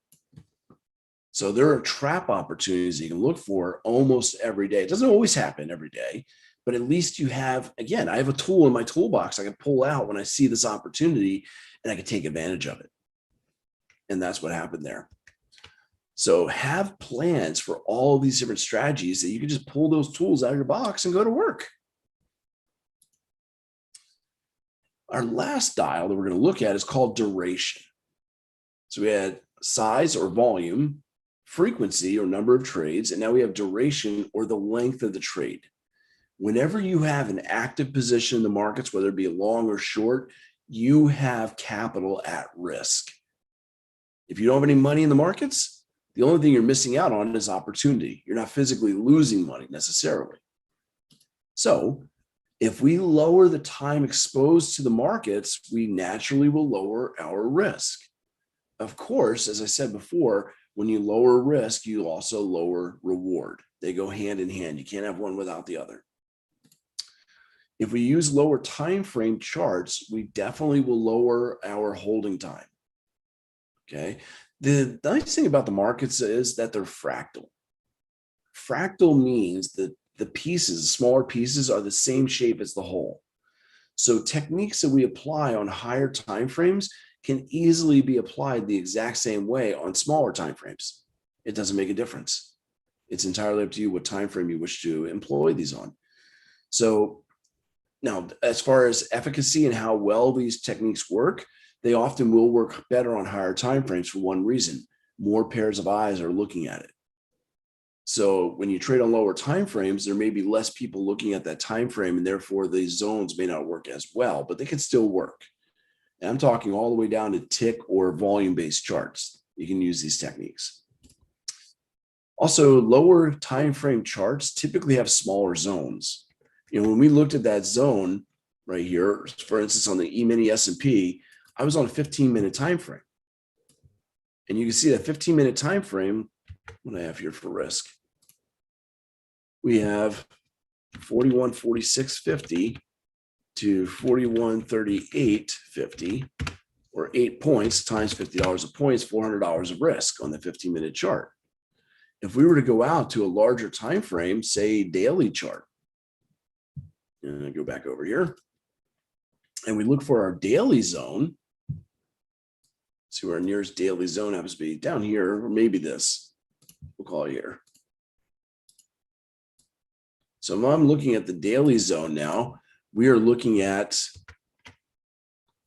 So there are trap opportunities you can look for almost every day. It doesn't always happen every day, but at least you have, again, I have a tool in my toolbox I can pull out when I see this opportunity and I can take advantage of it. And that's what happened there. So have plans for all these different strategies that you can just pull those tools out of your box and go to work. Our last dial that we're going to look at is called duration. So we had size or volume, frequency or number of trades, and now we have duration or the length of the trade. Whenever you have an active position in the markets, whether it be long or short, you have capital at risk. If you don't have any money in the markets, the only thing you're missing out on is opportunity. You're not physically losing money necessarily. So if we lower the time exposed to the markets, we naturally will lower our risk. Of course, as I said before, when you lower risk, you also lower reward. They go hand in hand. You can't have one without the other. If we use lower time frame charts, we definitely will lower our holding time. Okay. The nice thing about the markets is that they're fractal. Fractal means that the pieces, smaller pieces, are the same shape as the whole. So techniques that we apply on higher time frames can easily be applied the exact same way on smaller time frames. It doesn't make a difference. It's entirely up to you what time frame you wish to employ these on. So now, as far as efficacy and how well these techniques work, they often will work better on higher time frames for one reason: more pairs of eyes are looking at it. So when you trade on lower time frames, there may be less people looking at that time frame, and therefore these zones may not work as well, but they can still work. And I'm talking all the way down to tick or volume-based charts. You can use these techniques. Also, lower time frame charts typically have smaller zones. When we looked at that zone right here, for instance, on the E-mini S&P, I was on a 15-minute time frame. And you can see that 15-minute time frame, what do I have here for risk? We have 41.4650 to 41.3850, or 8 points times $50 a point is $400 of risk on the 15-minute chart. If we were to go out to a larger time frame, say daily chart, and I go back over here, and we look for our daily zone, see where our nearest daily zone happens to be down here, or maybe this, we'll call it here. So if I'm looking at the daily zone now, we are looking at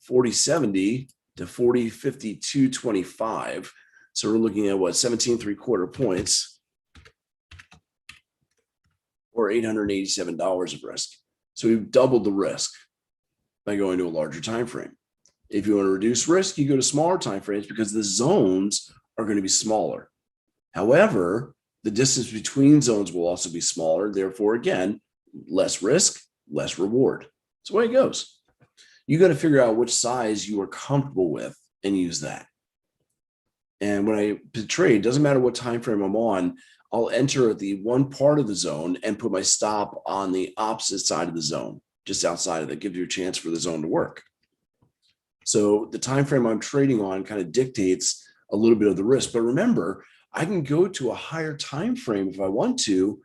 4070 to 4052.25. So we're looking at what, 17.75 points, or $887 of risk. So we've doubled the risk by going to a larger time frame. If you want to reduce risk, you go to smaller time frames because the zones are going to be smaller. However, the distance between zones will also be smaller. Therefore, again, less risk, less reward. That's the way it goes. You got to figure out which size you are comfortable with and use that. And when I trade, doesn't matter what time frame I'm on, I'll enter the one part of the zone and put my stop on the opposite side of the zone, just outside of that. Gives you a chance for the zone to work. So the time frame I'm trading on kind of dictates a little bit of the risk. But remember, I can go to a higher time frame if I want to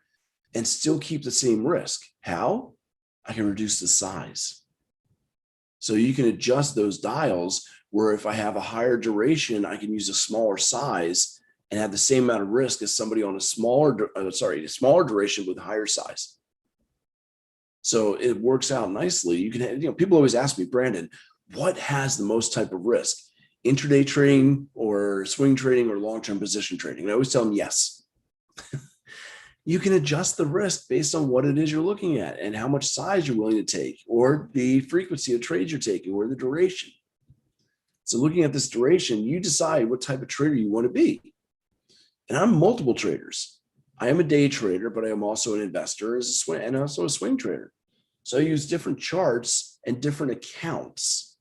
and still keep the same risk. How? I can reduce the size. So you can adjust those dials where if I have a higher duration, I can use a smaller size and have the same amount of risk as somebody on a smaller duration with higher size. So it works out nicely. You can, people always ask me, Brandon, what has the most type of risk? Intraday trading or swing trading or long-term position trading? And I always tell them yes. You can adjust the risk based on what it is you're looking at and how much size you're willing to take, or the frequency of trades you're taking, or the duration. So looking at this duration, you decide what type of trader you want to be. And I'm multiple traders. I am a day trader, but I am also an investor and also a swing trader. So I use different charts and different accounts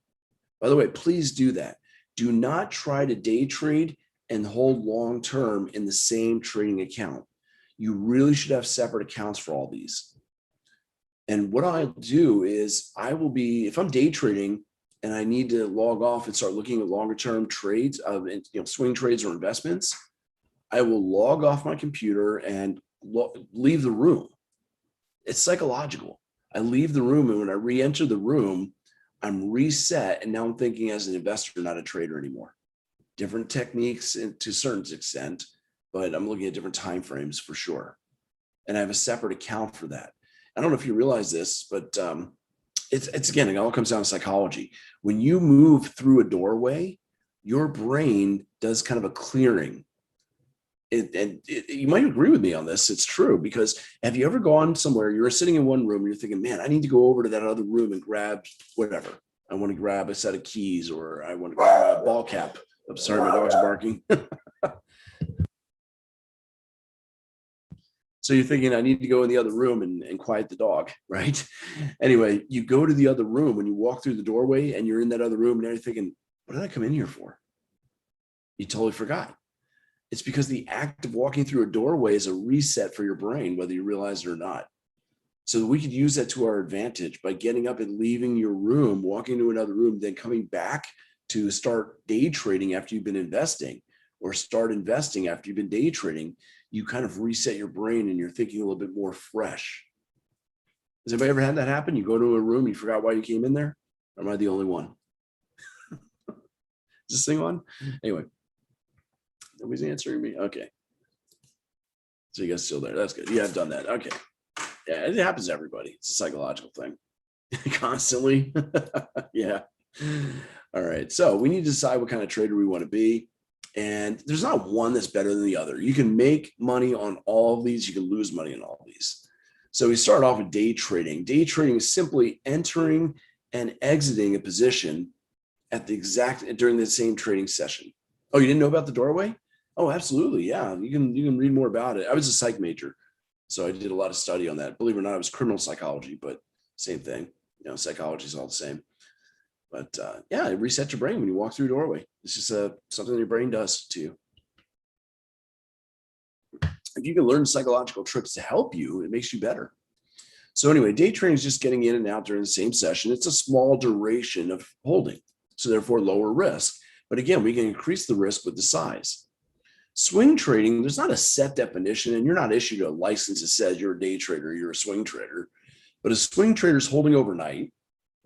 By the way, please do that. Do not try to day trade and hold long term in the same trading account. You really should have separate accounts for all these. And what I'll do is I will be, if I'm day trading and I need to log off and start looking at longer term trades of swing trades or investments, I will log off my computer and leave the room. It's psychological. I leave the room, and when I re-enter the room, I'm reset, and now I'm thinking as an investor, not a trader anymore. Different techniques to a certain extent, but I'm looking at different time frames for sure. And I have a separate account for that. I don't know if you realize this, but it's again, it all comes down to psychology. When you move through a doorway, your brain does kind of a clearing. You might agree with me on this. It's true, because have you ever gone somewhere, you're sitting in one room and you're thinking, man, I need to go over to that other room and grab whatever. I want to grab a set of keys, or I want to grab a ball cap. I'm sorry, my dog's barking. So you're thinking, I need to go in the other room and quiet the dog, right? Anyway, you go to the other room when you walk through the doorway and you're in that other room and you're thinking, what did I come in here for? You totally forgot. It's because the act of walking through a doorway is a reset for your brain, whether you realize it or not. So we could use that to our advantage by getting up and leaving your room, walking to another room, then coming back to start day trading after you've been investing, or start investing after you've been day trading. You kind of reset your brain and you're thinking a little bit more fresh. Has anybody ever had that happen? You go to a room, you forgot why you came in there? Or am I the only one? Is this thing on? Anyway, nobody's answering me. Okay. So you guys still there? That's good. Yeah, I've done that. Okay. Yeah, it happens to everybody. It's a psychological thing. Constantly. Yeah. All right. So we need to decide what kind of trader we want to be. And there's not one that's better than the other. You can make money on all of these. You can lose money on all of these. So we start off with day trading. Day trading is simply entering and exiting a position at during the same trading session. Oh, you didn't know about the doorway? Oh, absolutely. Yeah. You can read more about it. I was a psych major, so I did a lot of study on that. Believe it or not, it was criminal psychology, but same thing. Psychology is all the same. But yeah, it resets your brain when you walk through a doorway. It's just something that your brain does to you. If you can learn psychological tricks to help you, it makes you better. So anyway, day trading is just getting in and out during the same session. It's a small duration of holding, so therefore lower risk. But again, we can increase the risk with the size. Swing trading, there's not a set definition, and you're not issued a license that says you're a day trader, you're a swing trader. But a swing trader is holding overnight,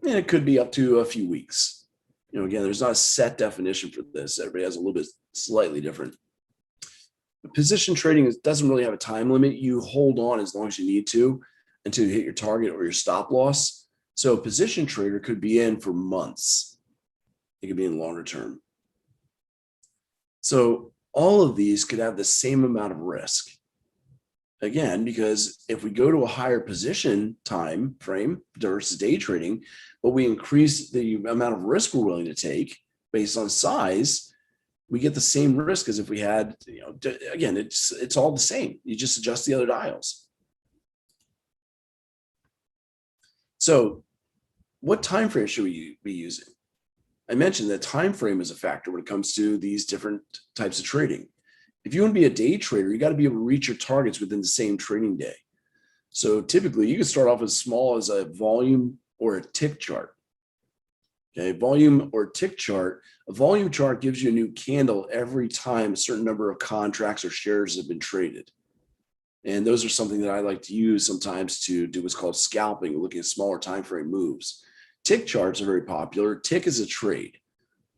and it could be up to a few weeks. Again, there's not a set definition for this. Everybody has a little bit slightly different. But position trading doesn't really have a time limit. You hold on as long as you need to until you hit your target or your stop loss. So a position trader could be in for months. It could be in longer term. So all of these could have the same amount of risk. Again, because if we go to a higher position time frame versus day trading, but we increase the amount of risk we're willing to take based on size, we get the same risk as if we had, again, it's all the same. You just adjust the other dials. So what time frame should we be using? I mentioned that time frame is a factor when it comes to these different types of trading. If you want to be a day trader, you got to be able to reach your targets within the same trading day. So typically you can start off as small as a volume or a tick chart. Okay, volume or tick chart. A volume chart gives you a new candle every time a certain number of contracts or shares have been traded. And those are something that I like to use sometimes to do what's called scalping, looking at smaller time frame moves. Tick charts are very popular. Tick is a trade.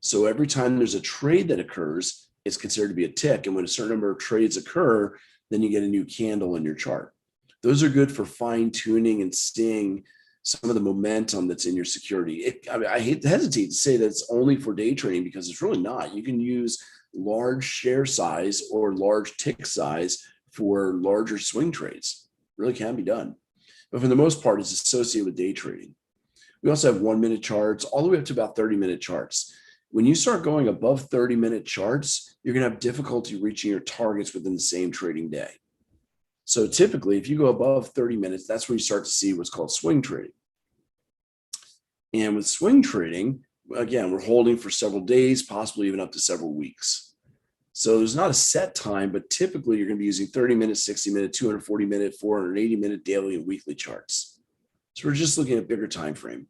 So every time there's a trade that occurs, it's considered to be a tick. And when a certain number of trades occur, then you get a new candle in your chart. Those are good for fine tuning and seeing some of the momentum that's in your security. I hesitate to say that it's only for day trading, because it's really not. You can use large share size or large tick size for larger swing trades. It really can be done. But for the most part, it's associated with day trading. We also have 1 minute charts all the way up to about 30-minute charts. When you start going above 30-minute charts, you're going to have difficulty reaching your targets within the same trading day. So typically, if you go above 30 minutes, that's where you start to see what's called swing trading. And with swing trading, again, we're holding for several days, possibly even up to several weeks. So there's not a set time, but typically you're going to be using 30-minute, 60-minute, 240-minute, 480-minute daily and weekly charts. So we're just looking at a bigger time frame.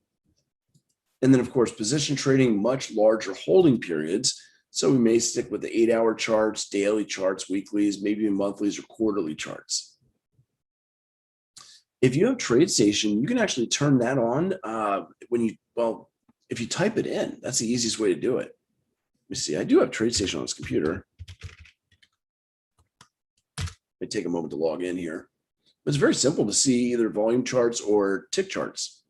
And then, of course, position trading, much larger holding periods. So we may stick with the 8-hour charts, daily charts, weeklies, maybe even monthlies or quarterly charts. If you have TradeStation, you can actually turn that on if you type it in. That's the easiest way to do it. Let me see. I do have TradeStation on this computer. Let me take a moment to log in here. It's very simple to see either volume charts or tick charts.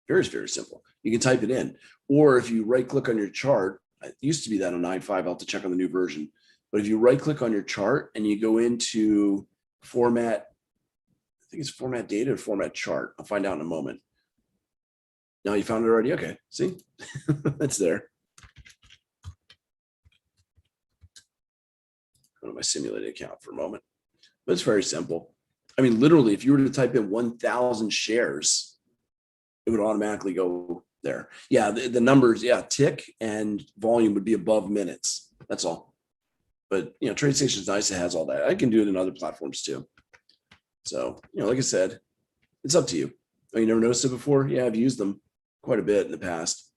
Very, very simple. You can type it in. Or if you right click on your chart, it used to be that on 9.5, I'll have to check on the new version. But if you right click on your chart and you go into format, I think it's format data or format chart. I'll find out in a moment. Now you found it already? Okay, see, it's there. Go to my simulated account for a moment. But it's very simple. I mean, literally, if you were to type in 1,000 shares, it would automatically go there. Yeah, the numbers, yeah, tick and volume would be above minutes. That's all. But, you know, TradeStation is nice. It has all that. I can do it in other platforms too. So, you know, like I said, it's up to you. Oh, you never noticed it before? Yeah, I've used them quite a bit in the past.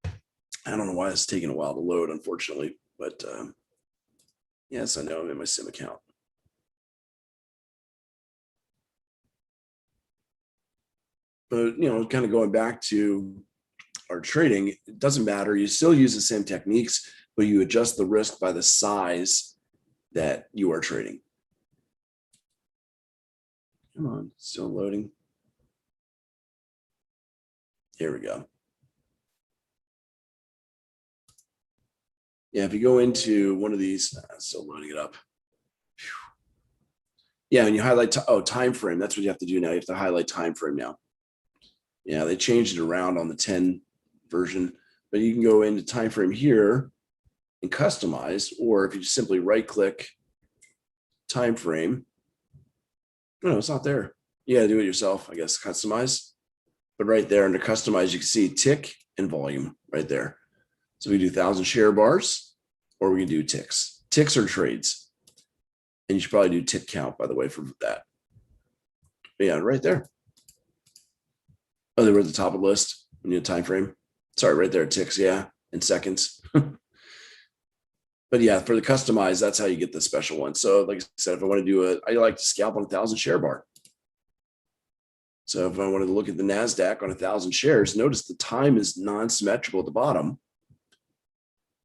I don't know why it's taking a while to load, unfortunately, but yes, I know I'm in my sim account. But, you know, kind of going back to our trading, it doesn't matter. You still use the same techniques, but you adjust the risk by the size that you are trading. Come on, still loading. Here we go. Yeah, if you go into one of these, still loading it up. Yeah, and you highlight, time frame. That's what you have to do now. You have to highlight time frame now. Yeah, they changed it around on the 10 version, but you can go into time frame here and customize, or if you just simply right click time frame. No, it's not there. You got to do it yourself, I guess, customize. But right there under customize, you can see tick and volume right there. So we do 1,000 share bars, or we can do ticks. Ticks are trades. And you should probably do tick count, by the way, for that. But yeah, right there. Oh, they were at the top of the list when you had time frame. Sorry, right there, ticks, yeah, in seconds. But yeah, for the customize, that's how you get the special one. So like I said, if I want to do I like to scalp on 1,000 share bar. So if I wanted to look at the NASDAQ on 1,000 shares, notice the time is non-symmetrical at the bottom.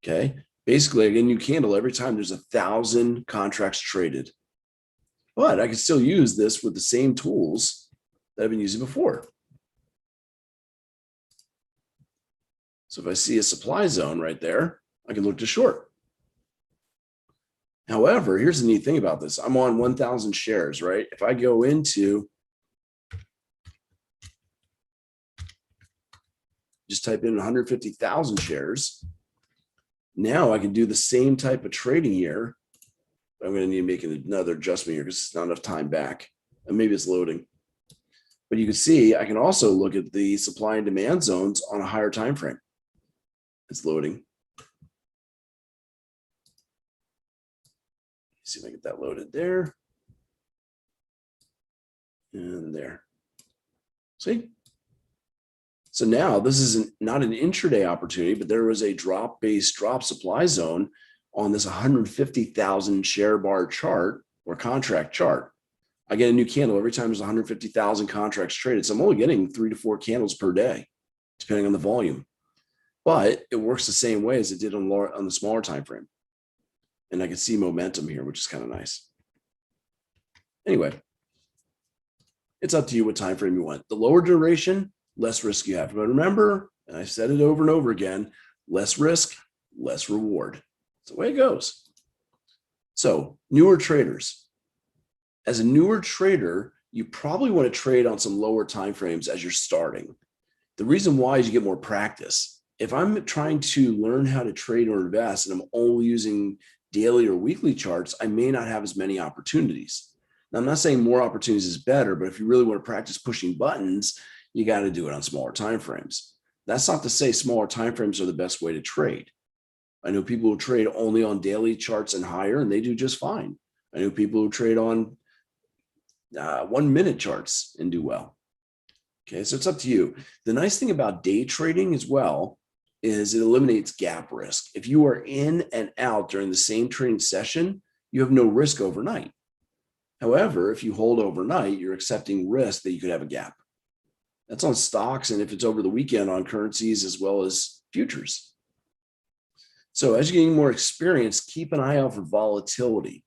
Okay. Basically, I get a new candle every time there's 1,000 contracts traded. But I can still use this with the same tools that I've been using before. So if I see a supply zone right there, I can look to short. However, here's the neat thing about this. I'm on 1,000 shares, right? If I go into, just type in 150,000 shares, now I can do the same type of trading here. I'm going to need to make another adjustment here because it's not enough time back. And maybe it's loading. But you can see I can also look at the supply and demand zones on a higher time frame. It's loading. See if I get that loaded there. And there. See? So now this is not an intraday opportunity, but there was a drop-based drop supply zone on this 150,000 share bar chart or contract chart. I get a new candle every time there's 150,000 contracts traded. So I'm only getting 3 to 4 candles per day, depending on the volume. But it works the same way as it did on the smaller time frame. And I can see momentum here, which is kind of nice. Anyway, it's up to you what time frame you want. The lower duration, less risk you have. But remember, and I said it over and over again, less risk, less reward. That's the way it goes. So newer traders. As a newer trader, you probably want to trade on some lower time frames as you're starting. The reason why is you get more practice. If I'm trying to learn how to trade or invest and I'm only using daily or weekly charts, I may not have as many opportunities. Now, I'm not saying more opportunities is better, but if you really want to practice pushing buttons, you got to do it on smaller time frames. That's not to say smaller time frames are the best way to trade. I know people who trade only on daily charts and higher, and they do just fine. I know people who trade on 1 minute charts and do well. Okay, so it's up to you. The nice thing about day trading as well is it eliminates gap risk. If you are in and out during the same trading session, you have no risk overnight. However, if you hold overnight, you're accepting risk that you could have a gap. That's on stocks, and if it's over the weekend, on currencies as well as futures. So as you're getting more experience, keep an eye out for volatility.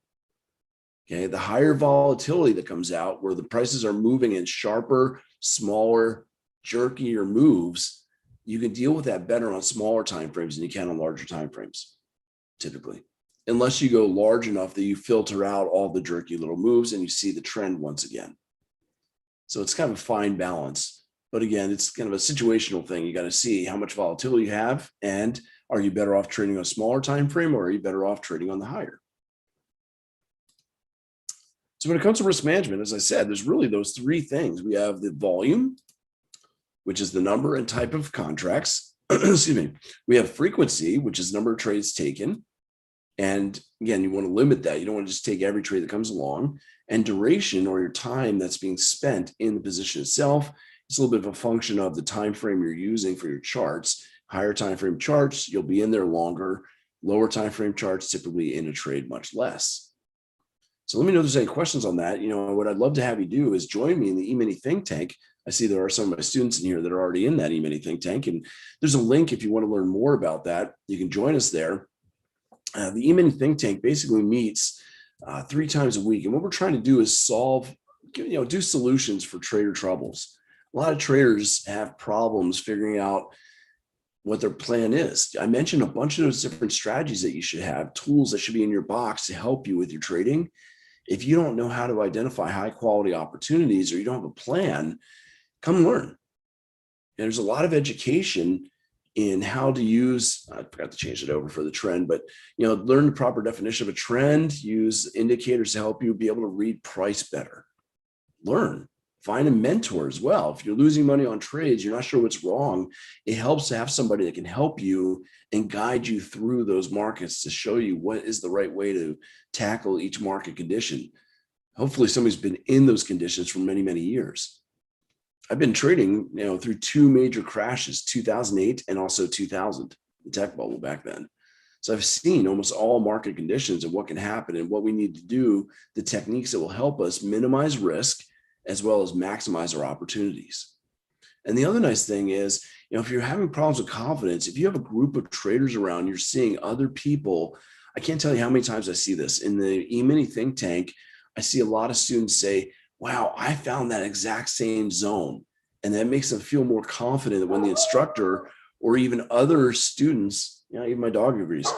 Okay, the higher volatility that comes out where the prices are moving in sharper, smaller, jerkier moves, you can deal with that better on smaller time frames than you can on larger time frames, typically. Unless you go large enough that you filter out all the jerky little moves and you see the trend once again. So it's kind of a fine balance. But again, it's kind of a situational thing. You got to see how much volatility you have, and are you better off trading on a smaller time frame, or are you better off trading on the higher? So when it comes to risk management, as I said, there's really those three things. We have the volume, which is the number and type of contracts. Excuse me. We have frequency, which is number of trades taken. And again, you want to limit that. You don't want to just take every trade that comes along. And duration, or your time that's being spent in the position itself, it's a little bit of a function of the time frame you're using for your charts. Higher time frame charts, you'll be in there longer. Lower time frame charts, typically in a trade much less. So let me know if there's any questions on that. You know, what I'd love to have you do is join me in the E-mini think tank. I see there are some of my students in here that are already in that E-mini think tank, and there's a link if you want to learn more about that. You can join us there. The E-mini think tank basically meets 3 times a week, and what we're trying to do is solve, do solutions for trader troubles. A lot of traders have problems figuring out what their plan is. I mentioned a bunch of those different strategies that you should have, tools that should be in your box to help you with your trading. If you don't know how to identify high quality opportunities, or you don't have a plan, come learn. And there's a lot of education in how to use, I forgot to change it over for the trend, but learn the proper definition of a trend, use indicators to help you be able to read price better. Learn, find a mentor as well. If you're losing money on trades, you're not sure what's wrong, it helps to have somebody that can help you and guide you through those markets to show you what is the right way to tackle each market condition. Hopefully somebody's been in those conditions for many, many years. I've been trading, through 2 major crashes, 2008 and also 2000, the tech bubble back then. So I've seen almost all market conditions and what can happen and what we need to do, the techniques that will help us minimize risk as well as maximize our opportunities. And the other nice thing is, if you're having problems with confidence, if you have a group of traders around, you're seeing other people. I can't tell you how many times I see this in the E-mini think tank. I see a lot of students say, wow, I found that exact same zone. And that makes them feel more confident that when the instructor or even other students, even my dog agrees.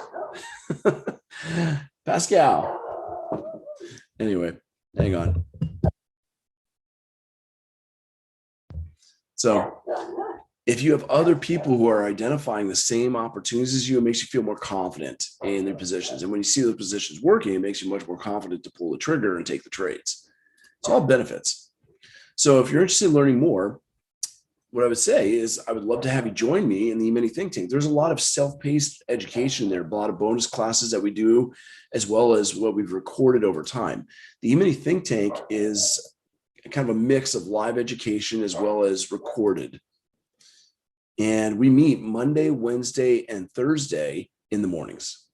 Pascal. Anyway, hang on. So if you have other people who are identifying the same opportunities as you, it makes you feel more confident in their positions. And when you see those positions working, it makes you much more confident to pull the trigger and take the trades. It's all benefits. So if you're interested in learning more, what I would say is I would love to have you join me in the E-mini think tank. There's a lot of self-paced education there, a lot of bonus classes that we do, as well as what we've recorded over time. The E-mini think tank is kind of a mix of live education as well as recorded. And we meet Monday, Wednesday, and Thursday in the mornings.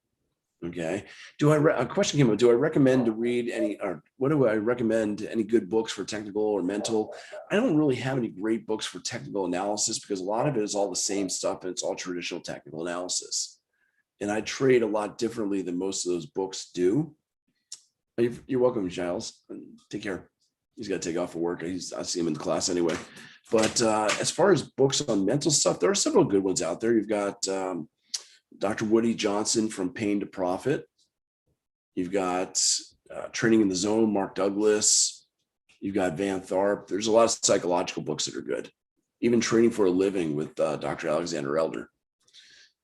Okay. A question came up. Do I recommend to read any, or what do I recommend, any good books for technical or mental? I don't really have any great books for technical analysis because a lot of it is all the same stuff and it's all traditional technical analysis. And I trade a lot differently than most of those books do. You're welcome, Giles. Take care. He's got to take off for work. I see him in the class anyway. But as far as books on mental stuff, there are several good ones out there. You've got Dr. Woody Johnson, From Pain to Profit. You've got Training in the Zone, Mark Douglas. You've got Van Tharp. There's a lot of psychological books that are good. Even Training for a Living with Dr. Alexander Elder.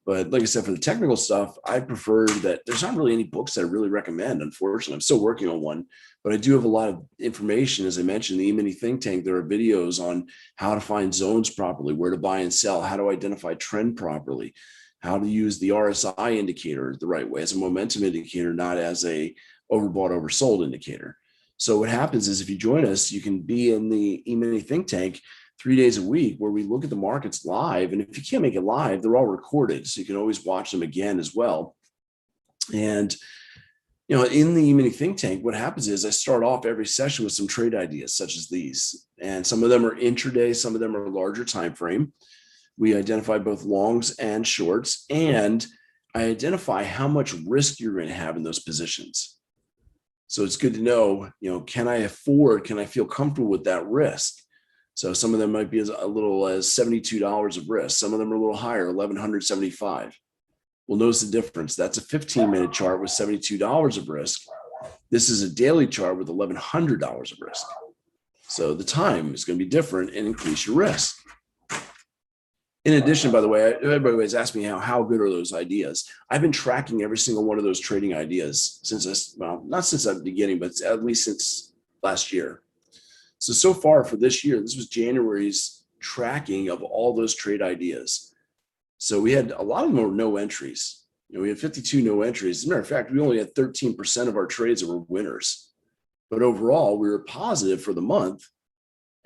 But like I said, for the technical stuff, I prefer that there's not really any books that I really recommend, unfortunately. I'm still working on one, but I do have a lot of information. As I mentioned, the E-mini Think Tank, there are videos on how to find zones properly, where to buy and sell, how to identify trend properly, how to use the RSI indicator the right way as a momentum indicator, not as a overbought, oversold indicator. So what happens is if you join us, you can be in the E-mini Think Tank 3 days a week where we look at the markets live. And if you can't make it live, they're all recorded. So you can always watch them again as well. And, in the E-mini Think Tank, what happens is I start off every session with some trade ideas such as these. And some of them are intraday, some of them are larger time frame. We identify both longs and shorts, and I identify how much risk you're going to have in those positions. So it's good to know, can I feel comfortable with that risk? So some of them might be as little as $72 of risk. Some of them are a little higher, $1,175. Well, notice the difference. That's a 15-minute chart with $72 of risk. This is a daily chart with $1,100 of risk. So the time is going to be different and increase your risk. In addition, by the way, everybody always asks me how good are those ideas? I've been tracking every single one of those trading ideas not since the beginning, but at least since last year. So far for this year, this was January's tracking of all those trade ideas. So we had a lot of them were no entries. We had 52 no entries. As a matter of fact, we only had 13% of our trades that were winners. But overall, we were positive for the month.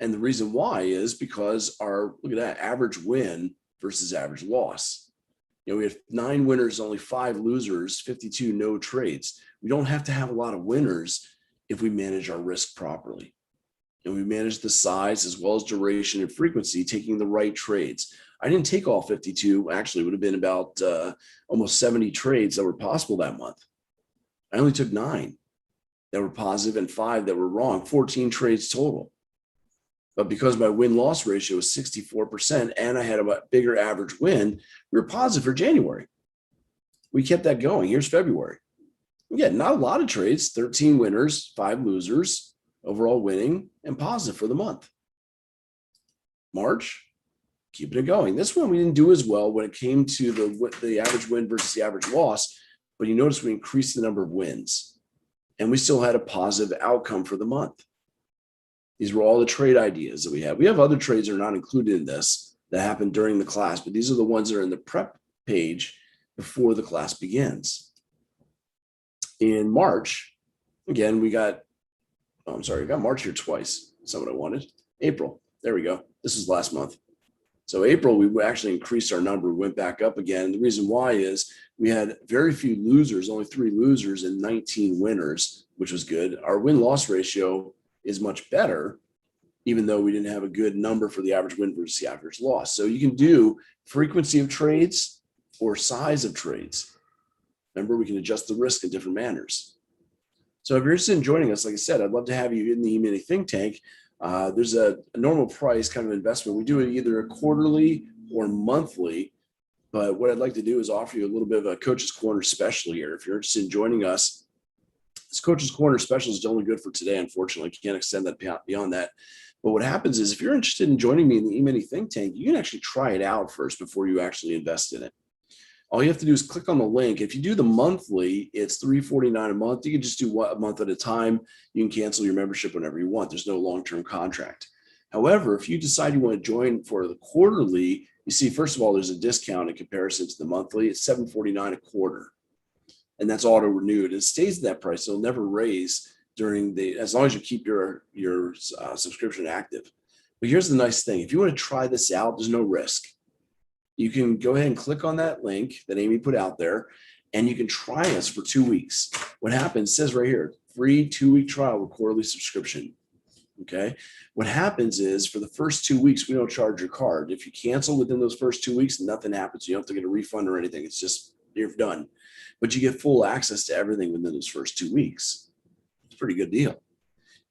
And the reason why is because look at that, average win versus average loss. We have 9 winners, only 5 losers, 52 no trades. We don't have to have a lot of winners if we manage our risk properly. And we manage the size as well as duration and frequency, taking the right trades. I didn't take all 52. Actually, it would have been about almost 70 trades that were possible that month. I only took 9 that were positive and 5 that were wrong, 14 trades total. But because my win-loss ratio was 64% and I had a bigger average win, we were positive for January. We kept that going. Here's February. Again, not a lot of trades, 13 winners, 5 losers, overall winning and positive for the month. March, keeping it going. This one we didn't do as well when it came to the average win versus the average loss, but you notice we increased the number of wins and we still had a positive outcome for the month. These were all the trade ideas that we have. We have other trades that are not included in this that happened during the class, but these are the ones that are in the prep page before the class begins. In March, again, we got March here twice. That's not what I wanted. April, there we go. This was last month. So April, we actually increased our number. We went back up again. And the reason why is we had very few losers, only 3 losers and 19 winners, which was good. Our win-loss ratio is much better, even though we didn't have a good number for the average win versus the average loss. So you can do frequency of trades or size of trades. Remember, we can adjust the risk in different manners. So if you're interested in joining us, like I said, I'd love to have you in the E-mini Think Tank. There's a normal price kind of investment. We do it either quarterly or monthly. But what I'd like to do is offer you a little bit of a Coach's Corner special here. If you're interested in joining us, this Coach's Corner special is only good for today, unfortunately. Can't extend that beyond that. But what happens is if you're interested in joining me in the E-mini Think Tank, you can actually try it out first before you actually invest in it. All you have to do is click on the link. If you do the monthly, it's $349 a month. You can just do a month at a time. You can cancel your membership whenever you want. There's no long-term contract. However, if you decide you want to join for the quarterly, you see, first of all, there's a discount in comparison to the monthly. It's $749 a quarter. And that's auto renewed. It stays at that price. It'll never raise as long as you keep your subscription active. But here's the nice thing. If you want to try this out, there's no risk. You can go ahead and click on that link that Amy put out there, and you can try us for 2 weeks. What happens, it says right here, free 2-week trial with quarterly subscription. Okay. What happens is for the first 2 weeks, we don't charge your card. If you cancel within those first 2 weeks, nothing happens. You don't have to get a refund or anything. It's just, you're done. But you get full access to everything within those first 2 weeks. It's a pretty good deal.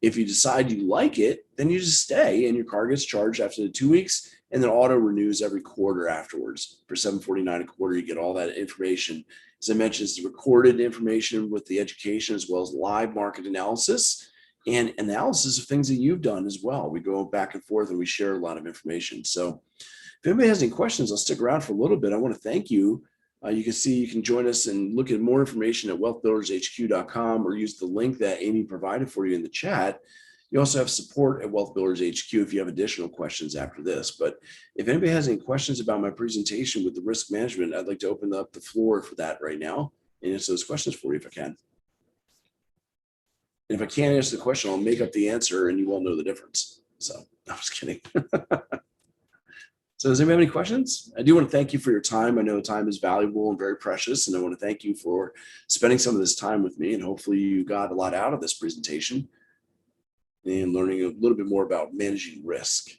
If you decide you like it, then you just stay and your card gets charged after the 2 weeks and then auto renews every quarter afterwards. For $749 a quarter, you get all that information. As I mentioned, it's the recorded information with the education as well as live market analysis and analysis of things that you've done as well. We go back and forth and we share a lot of information. So if anybody has any questions, I'll stick around for a little bit. I want to thank you You can see you can join us and look at more information at wealthbuildershq.com or use the link that Amy provided for you in the chat. You also have support at Wealth Builders HQ if you have additional questions after this. But if anybody has any questions about my presentation with the risk management, I'd like to open up the floor for that right now and answer those questions for you if I can. And if I can't answer the question, I'll make up the answer and you won't know the difference. So I was kidding. So does anybody have any questions? I do want to thank you for your time. I know time is valuable and very precious, and I want to thank you for spending some of this time with me, and hopefully you got a lot out of this presentation and learning a little bit more about managing risk.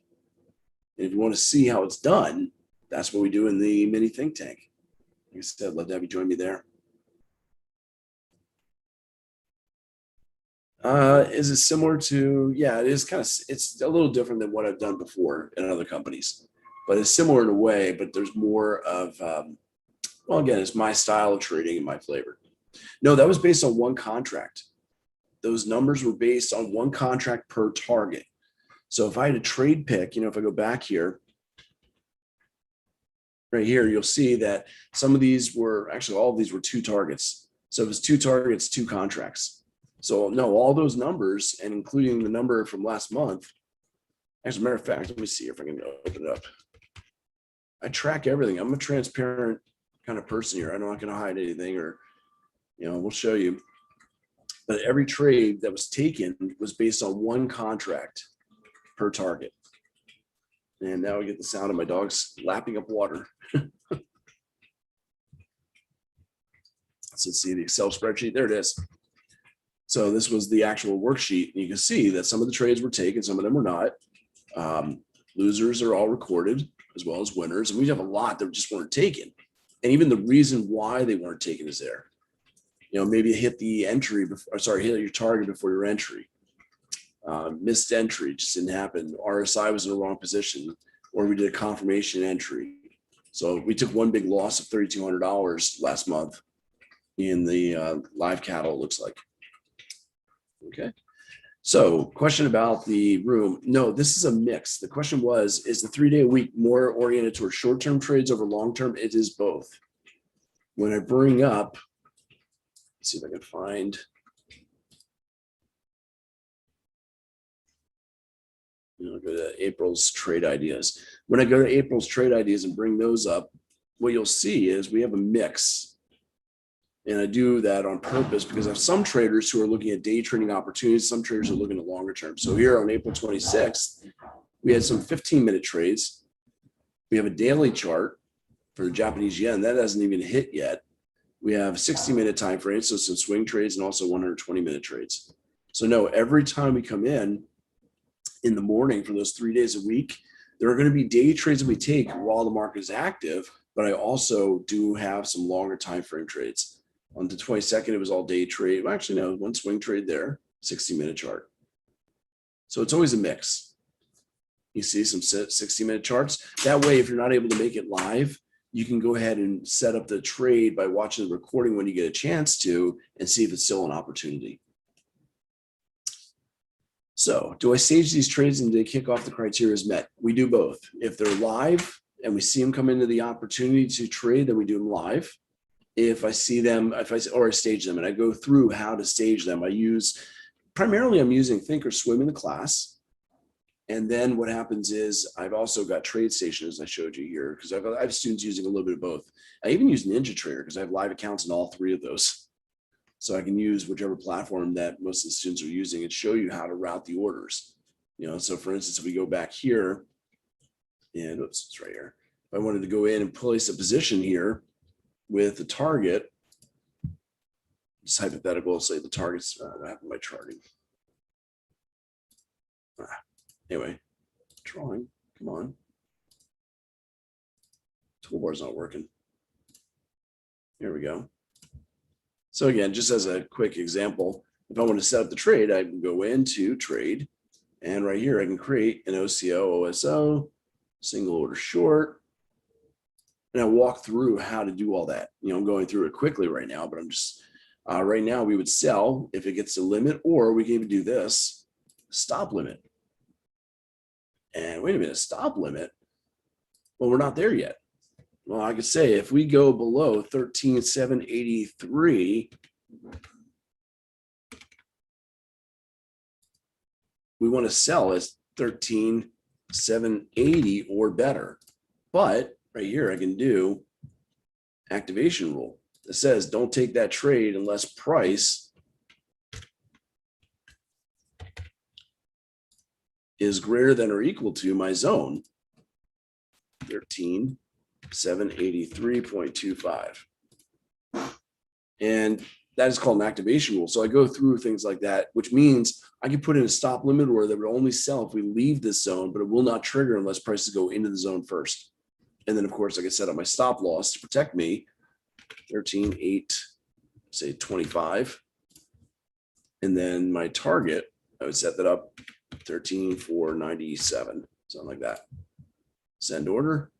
And if you want to see how it's done, that's what we do in the mini think tank. Like I said, I'd love to have you join me there. Is it similar to, yeah, it is kind of, it's a little different than what I've done before in other companies, but it's similar in a way, but there's more of, well, again, it's my style of trading and my flavor. No, that was based on one contract. Those numbers were based on one contract per target. So if I had a trade pick, you know, if I go back here, right here, you'll see that some of these were, actually all of these were 2 targets. So it was 2 targets, 2 contracts. So no, all those numbers, and including the number from last month, as a matter of fact, let me see if I can open it up. I track everything. I'm a transparent kind of person here. I'm not going to hide anything, or, you know, we'll show you. But every trade that was taken was based on one contract per target. And now we get the sound of my dogs lapping up water. So see the Excel spreadsheet. There it is. So this was the actual worksheet. And you can see that some of the trades were taken, some of them were not. Losers are all recorded as well as winners. And we have a lot that just weren't taken. And even the reason why they weren't taken is there. You know, maybe hit the entry before, sorry, hit your target before your entry. Missed entry, just didn't happen. RSI was in the wrong position, or we did a confirmation entry. So we took one big loss of $3,200 last month in the live cattle, it looks like. Okay. So question about the room. No, this is a mix. The question was, is the 3-day a week more oriented towards short-term trades over long-term? It is both. When I bring up, let's see if I can find, I'll go to April's trade ideas. When I go to April's trade ideas and bring those up, what you'll see is we have a mix. And I do that on purpose because I have some traders who are looking at day trading opportunities. Some traders are looking at longer term. So here on April 26th, we had some 15-minute trades. We have a daily chart for the Japanese yen. That hasn't even hit yet. We have 60-minute time frames, so some swing trades and also 120-minute trades. So no, every time we come in the morning for those 3 days a week, there are going to be day trades that we take while the market is active, but I also do have some longer time frame trades. On the 22nd, it was all day trade. Well, actually, no, one swing trade there, 60-minute chart. So it's always a mix. You see some 60-minute charts. That way, if you're not able to make it live, you can go ahead and set up the trade by watching the recording when you get a chance to and see if it's still an opportunity. So do I stage these trades and they kick off the criteria as met? We do both. If they're live and we see them come into the opportunity to trade, then we do them live. If I see them, I stage them and I go through how to stage them, I'm using Thinkorswim in the class. And then what happens is I've also got TradeStation, as I showed you here, because I have students using a little bit of both. I even use NinjaTrader because I have live accounts in all 3 of those. So I can use whichever platform that most of the students are using and show you how to route the orders. You know, so for instance, if we go back here and oops, it's right here. If I wanted to go in and place a position here with the target, just hypothetical, say the target's I have my charting. Anyway, drawing, come on. Toolbar's not working. Here we go. So again, just as a quick example, if I want to set up the trade, I can go into trade, and right here I can create an OCO, OSO, single order short, and I walk through how to do all that. You know, I'm going through it quickly right now, but I'm just, right now we would sell if it gets to limit, or we can even do this, stop limit. And wait a minute, stop limit? Well, we're not there yet. Well, I could say if we go below 13,783, we want to sell as 13,780 or better. But right here, I can do activation rule. It says don't take that trade unless price is greater than or equal to my zone, 13,783.25. And that is called an activation rule. So I go through things like that, which means I can put in a stop limit order that would only sell if we leave this zone, but it will not trigger unless prices go into the zone first. And then, of course, I can set up my stop loss to protect me, 13,8, say 25. And then my target, I would set that up 13,497, something like that. Send order.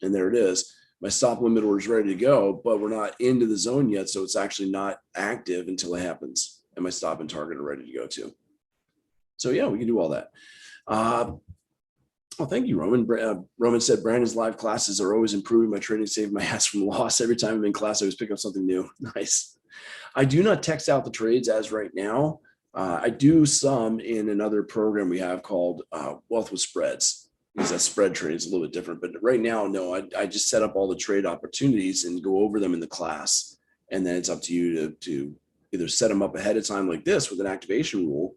And there it is. My stop limit order is ready to go, but we're not into the zone yet. So it's actually not active until it happens. And my stop and target are ready to go too. So yeah, we can do all that. Oh, thank you, Roman. Roman said, Brandon's live classes are always improving my trading, saving my ass from loss. Every time I'm in class, I always pick up something new. Nice. I do not text out the trades as right now. I do some in another program we have called Wealth with Spreads, because that spread trade is a little bit different. But right now, no, I just set up all the trade opportunities and go over them in the class. And then it's up to you to either set them up ahead of time like this with an activation rule.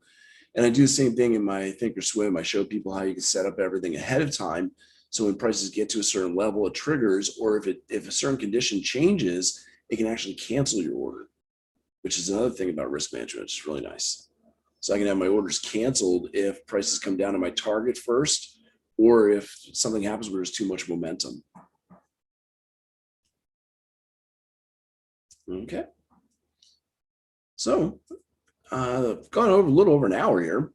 And I do the same thing in my Thinkorswim. I show people how you can set up everything ahead of time. So when prices get to a certain level, it triggers, or if a certain condition changes, it can actually cancel your order, which is another thing about risk management, which is really nice. So I can have my orders canceled if prices come down to my target first, or if something happens where there's too much momentum. Okay. So gone over a little over an hour here.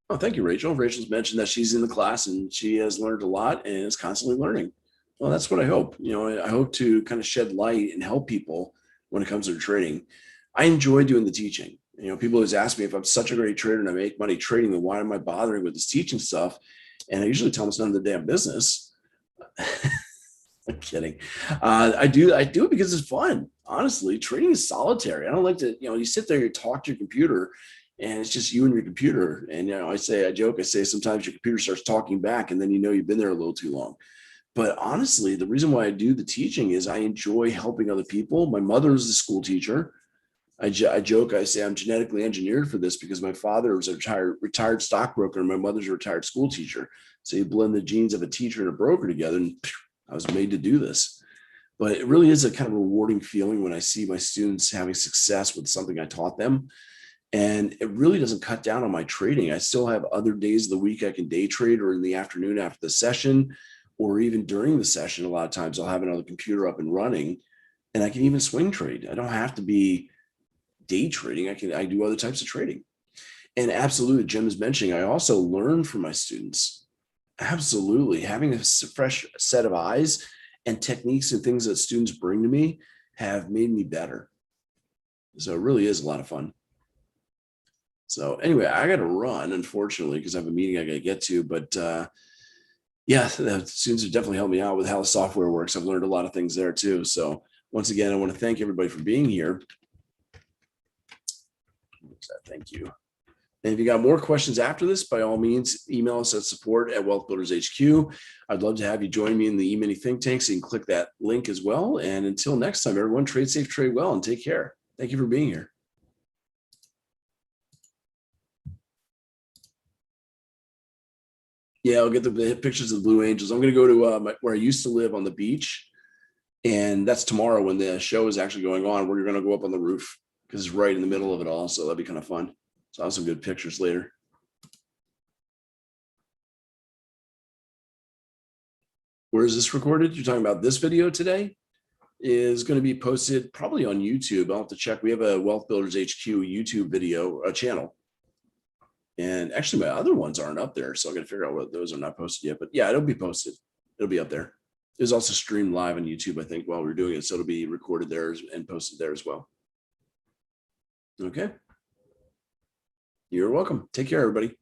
Oh, thank you, Rachel. Rachel's mentioned that she's in the class and she has learned a lot and is constantly learning. Well, that's what I hope. I hope to kind of shed light and help people when it comes to trading. I enjoy doing the teaching. People always ask me if I'm such a great trader and I make money trading, then why am I bothering with this teaching stuff? And I usually tell them it's none of the damn business. I'm kidding. I do it because it's fun. Honestly, trading is solitary. I don't like to, you sit there, you talk to your computer, and it's just you and your computer. And I joke, I say sometimes your computer starts talking back, and then you've been there a little too long. But honestly, the reason why I do the teaching is I enjoy helping other people. My mother is a school teacher. I joke, I say I'm genetically engineered for this because my father was a retired stockbroker and my mother's a retired school teacher. So you blend the genes of a teacher and a broker together, and I was made to do this. But it really is a kind of rewarding feeling when I see my students having success with something I taught them. And it really doesn't cut down on my trading. I still have other days of the week I can day trade, or in the afternoon after the session, or even during the session. A lot of times I'll have another computer up and running, and I can even swing trade. I don't have to be day trading. I do other types of trading. And absolutely, Jim is mentioning, I also learn from my students. Absolutely. Having a fresh set of eyes and techniques and things that students bring to me have made me better. So it really is a lot of fun. So anyway, I got to run, unfortunately, because I have a meeting I got to get to. But yeah, the students have definitely helped me out with how the software works. I've learned a lot of things there too. So once again, I want to thank everybody for being here. Thank you. And if you got more questions after this, by all means, email us at support@wealthbuildershq. I'd love to have you join me in the E-mini think tank, so you can click that link as well. And until next time, everyone, trade safe, trade well, and take care. Thank you for being here. Yeah, I'll get the pictures of the Blue Angels. I'm going to go to where I used to live on the beach. And that's tomorrow when the show is actually going on. We're going to go up on the roof because it's right in the middle of it all. So that'll be kind of fun. So I'll have some good pictures later. Where is this recorded? You're talking about this video today? Is going to be posted probably on YouTube. I'll have to check. We have a Wealth Builders HQ YouTube video channel. And actually, my other ones aren't up there. So I'm going to figure out what those are not posted yet. But yeah, it'll be posted. It'll be up there. It was also streamed live on YouTube, I think, while we were doing it. So it'll be recorded there and posted there as well. Okay. You're welcome. Take care, everybody.